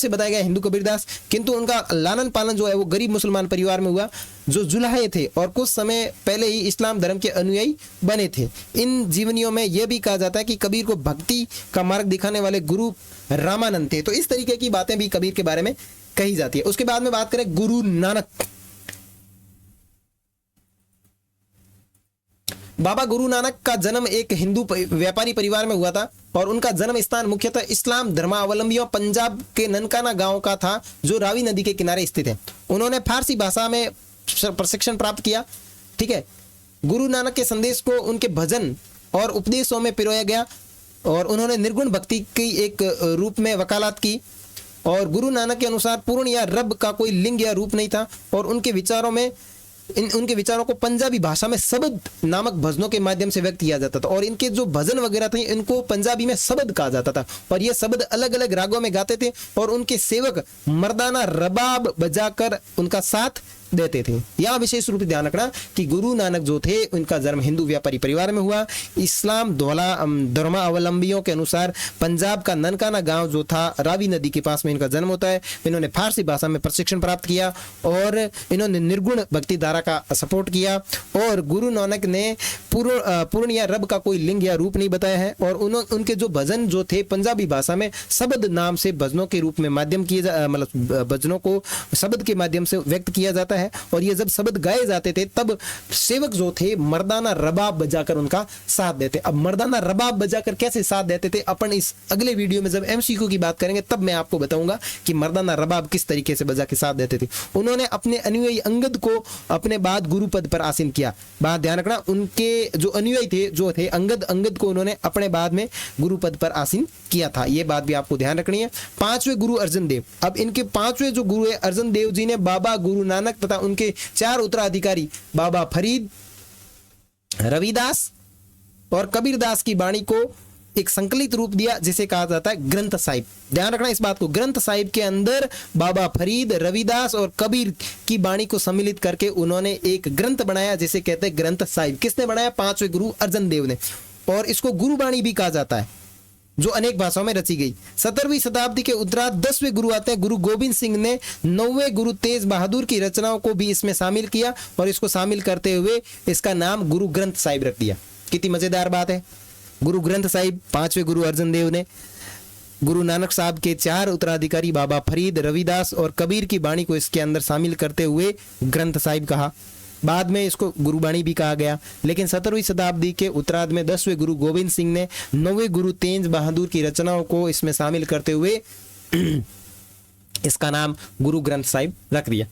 बताया गया हिंदू कबीरदास, किंतु उनका लालन पालन जो है वो गरीब मुसलमान परिवार में हुआ जो जुलाहे थे और कुछ समय पहले ही इस्लाम धर्म के अनुयायी बने थे। इन जीवनियों में यह भी कहा जाता है कि कबीर को भक्ति का मार्ग दिखाने वाले गुरु रामानंद थे। तो इस तरीके की बातें भी कबीर के बारे में कही जाती है। उसके बाद में बात करें गुरु नानक। बाबा गुरु नानक का जन्म एक हिंदू व्यापारी परिवार में हुआ था और उनका जन्म स्थान मुख्यतः इस्लाम धर्मावलंबियों पंजाब के ननकाना गांव का था जो रावी नदी के किनारे स्थित है। उन्होंने फारसी भाषा में प्रशिक्षण प्राप्त किया ठीक है। गुरु नानक के संदेश को उनके भजन और उपदेशों में पिरोया गया और उन्होंने निर्गुण भक्ति की एक रूप में वकालत की। और गुरु नानक के अनुसार पूर्ण या रब का कोई लिंग या रूप नहीं था और उनके विचारों में उनके विचारों को पंजाबी भाषा में शब्द नामक भजनों के माध्यम से व्यक्त किया जाता था और इनके जो भजन वगैरह थे इनको पंजाबी में शब्द कहा जाता था और ये शब्द अलग अलग रागों में गाते थे और उनके सेवक मर्दाना रबाब बजाकर उनका साथ देते थे। यहाँ विशेष रूप से ध्यान रखना कि गुरु नानक जो थे उनका जन्म हिंदू व्यापारी परिवार में हुआ। इस्लाम धर्मावलंबियों के अनुसार पंजाब का ननकाना गांव जो था रावी नदी के पास में इनका जन्म होता है। इन्होंने फारसी भाषा में प्रशिक्षण प्राप्त किया और इन्होंने निर्गुण भक्ति धारा का सपोर्ट किया और गुरु नानक ने पूर्ण या रब का कोई लिंग या रूप नहीं बताया है और उनके जो भजन जो थे पंजाबी भाषा में शब्द नाम से भजनों के रूप में माध्यम किए मतलब भजनों को शब्द के माध्यम से व्यक्त किया जाता है और ये जब शब्द गाए जाते थे तब सेवक जो थे मर्दाना रबाब बजाकर उनका साथ देते। अब मर्दाना रबाब बजाकर कैसे साथ देते थे अपन इस अगले वीडियो में जब एमसीक्यू की बात करेंगे तब मैं आपको बताऊंगा कि मर्दाना रबाब किस तरीके से बजा के साथ देते थे। उन्होंने अपने अनुयायी अंगद को अपने बाद गुरु पद पर आसीन किया। बात ध्यान रखना, उनके जो अनुयायी थे जो थे अंगद को उन्होंने अपने बाद में गुरु पद पर आसीन किया था। ये बात भी आपको ध्यान रखनी है। पांचवें गुरु अर्जन देव, अब इनके पांचवें जो गुरु है अर्जन देव जी ने बाबा गुरु नानक तथा उनके 4 उत्तराधिकारी बाबा फरीद, रविदास और कबीरदास की वाणी को एक संकलित रूप दिया जिसे कहा जाता है ग्रंथ साहिब। ध्यान रखना इस बात को, ग्रंथ साहिब के अंदर बाबा फरीद, रविदास और कबीर की वाणी को सम्मिलित करके उन्होंने एक ग्रंथ बनाया जिसे कहते हैं ग्रंथ साहिब। किसने बनाया? पांचवें गुरु अर्जन देव ने। और इसको गुरुबाणी भी कहा जाता है जो अनेक भाषाओं में रची गई। 17वीं शताब्दी के उत्तरार्ध 10वें गुरु आते हैं गुरु गोविंद सिंह ने 9वें गुरु तेज बहादुर की रचनाओं को भी इसमें शामिल किया और इसको शामिल करते हुए इसका नाम गुरु ग्रंथ साहिब रख दिया। कितनी मजेदार बात है। गुरु ग्रंथ साहिब 5वें गुरु अर्जन देव ने गुरु नानक साहब के 4 उत्तराधिकारी बाबा फरीद, रविदास और कबीर की वाणी को इसके अंदर शामिल करते हुए ग्रंथ साहिब कहा। बाद में इसको गुरुबाणी भी कहा गया। लेकिन 17वीं शताब्दी के उत्तरार्ध में 10वें गुरु गोविंद सिंह ने 9वें गुरु तेज बहादुर की रचनाओं को इसमें शामिल करते हुए इसका नाम गुरु ग्रंथ साहिब रख दिया।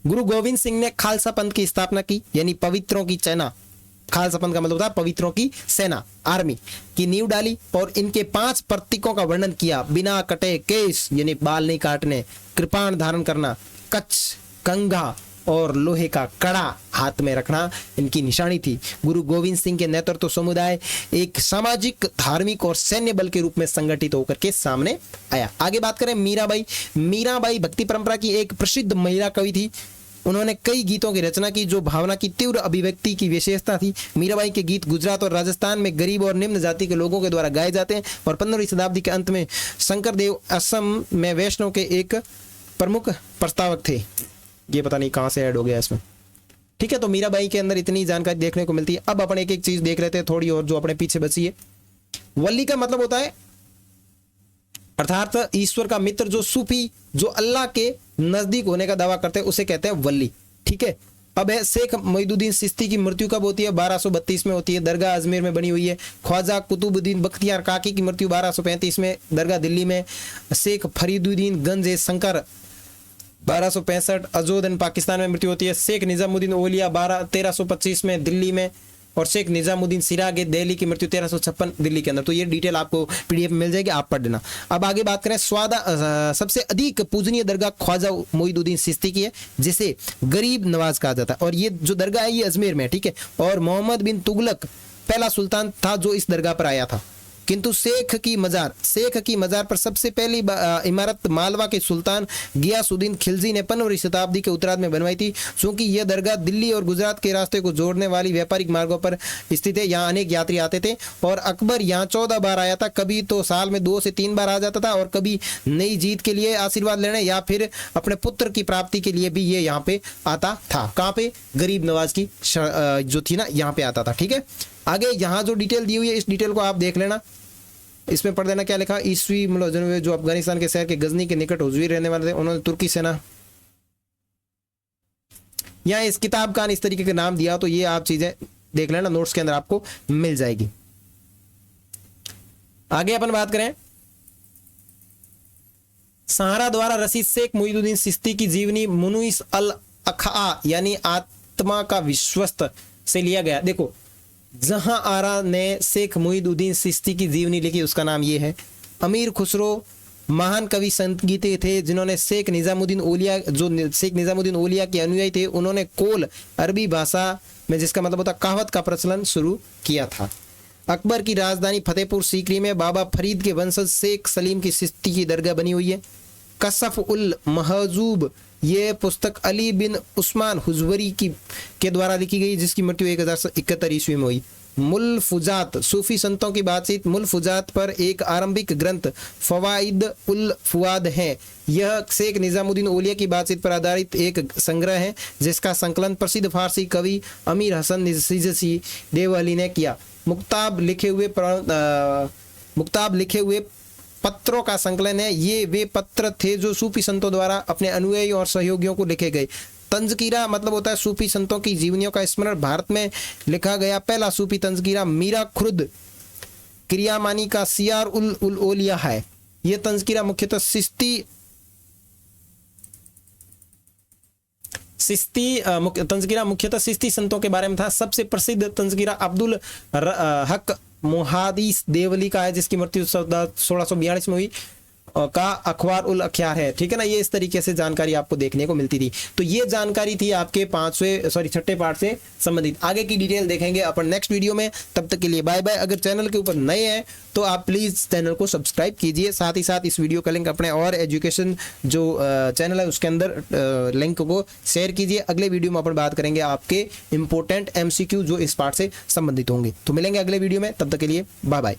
गुरु गोविंद सिंह ने खालसा पंथ की स्थापना की, यानी पवित्रों की सेना। खालसा पंथ का मतलब था पवित्रों की सेना, आर्मी की नींव डाली और इनके 5 प्रतीकों का वर्णन किया। बिना कटे केश यानी बाल नहीं काटने, कृपाण धारण करना, कच्छ, कंघा और लोहे का कड़ा हाथ में रखना इनकी निशानी थी। गुरु गोविंद सिंह के नेतृत्व समुदाय एक सामाजिक, धार्मिक और सैन्य बल के रूप में संगठित होकर के सामने आया। आगे बात करें मीराबाई। मीराबाई भक्ति परंपरा की एक प्रसिद्ध महिला कवि थी। उन्होंने कई गीतों की रचना की जो भावना की तीव्र अभिव्यक्ति की विशेषता थी। मीराबाई के गीत गुजरात और राजस्थान में गरीब और निम्न जाति के लोगों के द्वारा गाए जाते हैं और 15वीं शताब्दी के अंत में शंकरदेव असम में वैष्णव के एक प्रमुख प्रस्तावक थे। ये पता नहीं कहां से ऐड हो गया इसमें। ठीक है, तो मीराबाई के अंदर इतनी जानकारी देखने को मिलती है। अब अपन एक एक चीज देख लेते हैं थोड़ी और जो अपने पीछे बची है। वली का मतलब होता है अर्थात ईश्वर का मित्र, जो सूफी, जो अल्लाह के नजदीक होने का दावा करते हैं उसे कहते हैं वली। ठीक है, अब है शेख मोइनुद्दीन चिश्ती की मृत्यु कब होती है? 1232 में होती है। दरगाह अजमेर में बनी हुई है। ख्वाजा कुतुबुद्दीन बख्तियार काकी की मृत्यु 1235 में, दरगाह दिल्ली में। शेख फरीदुद्दीन गंज शंकर 1265 अजोदन पाकिस्तान में मृत्यु होती है। शेख निजामुद्दीन ओलिया 1325 में दिल्ली में और शेख निजामुद्दीन सिरागे दिल्ली की मृत्यु 1356 दिल्ली के अंदर। तो ये डिटेल आपको पीडीएफ में मिल जाएगी, आप पढ़ लेना। अब आगे बात करें सबसे अधिक पूजनीय दरगाह ख्वाजा मोइनुद्दीन चिश्ती की है जिसे गरीब नवाज कहा जाता है और ये जो दरगाह है ये अजमेर में। ठीक है, और मोहम्मद बिन तुगलक पहला सुल्तान था जो इस दरगाह पर आया था। किंतु शेख की मजार पर सबसे पहली इमारत मालवा के सुल्तान गियासुद्दीन खिलजी ने 15वीं शताब्दी के उत्तरार्ध में बनवाई थी। चूंकि यह दरगाह दिल्ली और गुजरात के रास्ते को जोड़ने वाली व्यापारिक मार्गों पर स्थित है, यहाँ अनेक यात्री आते थे और अकबर यहाँ 14 बार आया था। कभी तो साल में 2 से 3 बार आ जाता था और कभी नई जीत के लिए आशीर्वाद लेने या फिर अपने पुत्र की प्राप्ति के लिए भी ये यहाँ पे आता था। कहाँ पे? गरीब नवाज की जो थी ना, यहाँ पे आता था। ठीक है, आगे यहाँ जो डिटेल दी हुई है इस डिटेल को आप देख लेना। इसमें पढ़ देना क्या लिखा। ईस्वी मतलब जो अफगानिस्तान के शहर के गजनी के निकट हुजूर रहने वाले थे, उन्होंने तुर्की सेना, यहाँ इस किताब का इस तरीके का नाम दिया। तो ये आप चीजें देख लेना, नोट्स के अंदर आपको मिल जाएगी। आगे अपन बात करें सहारा द्वारा रचित शेख मोइनुद्दीन चिश्ती की जीवनी मुनुइस अल अखा यानी आत्मा का विश्वस्त से लिया गया। देखो, जहां आरा ने शेख मोहिउद्दीन चिश्ती की जीवनी लिखी, उसका नाम ये है। अमीर खुसरो महान कवि संगीत थे जिन्होंने शेख निजामुद्दीन औलिया, जो शेख निजामुद्दीन औलिया के अनुयायी थे, उन्होंने कोल अरबी भाषा में, जिसका मतलब होता कहावत का प्रचलन शुरू किया था। अकबर की राजधानी फतेहपुर सीकरी में बाबा फरीद के वंशज शेख सलीम की चिश्ती की दरगाह बनी हुई है। कसफ उल महजूब, ये पुस्तक अली बिन उस्मान हुजवरी के द्वारा लिखी गई, जिसकी मृत्यु 1071 ईस्वी में हुई। मुलफुजात, सूफी संतों की बातचीत। मुलफुजात पर एक आरंभिक ग्रंथ फवाइद उल फुआद है। यह शेख निजामुद्दीन औलिया की बातचीत पर आधारित एक संग्रह है, जिसका संकलन प्रसिद्ध फारसी कवि अमीर हसन निजाशी देवली ने किया। मुक्ताब लिखे हुए पत्रों का संकलन है। ये वे पत्र थे जो सूफी संतों द्वारा अपने अनुयायी और सहयोगियों को लिखे गए। तंजकीरा मतलब होता है सूफी संतों की जीवनियों का स्मरण। भारत में लिखा गया पहला सूफी तंजकीरा मीरा खुर्द क्रियामानी का सियार उल ओलिया है। यह तंजकीरा मुख्यतः चिश्ती संतों के बारे में था। सबसे प्रसिद्ध तंजकीरा अब्दुल हक मुहादिस देवली का है, जिसकी मृत्यु 1642 में हुई, का अखबार उल अख्यार है। ठीक है ना, ये इस तरीके से जानकारी आपको देखने को मिलती थी। तो ये जानकारी थी आपके छठे पार्ट से संबंधित। आगे की डिटेल देखेंगे अपन नेक्स्ट वीडियो में। तब तक के लिए बाय बाय। अगर चैनल के ऊपर नए हैं तो आप प्लीज चैनल को सब्सक्राइब कीजिए। साथ ही साथ इस वीडियो का लिंक अपने और एजुकेशन जो चैनल है उसके अंदर लिंक को शेयर कीजिए। अगले वीडियो में अपन बात करेंगे आपके इंपॉर्टेंट MCQ जो इस पार्ट से संबंधित होंगे। तो मिलेंगे अगले वीडियो में, तब तक के लिए बाय बाय।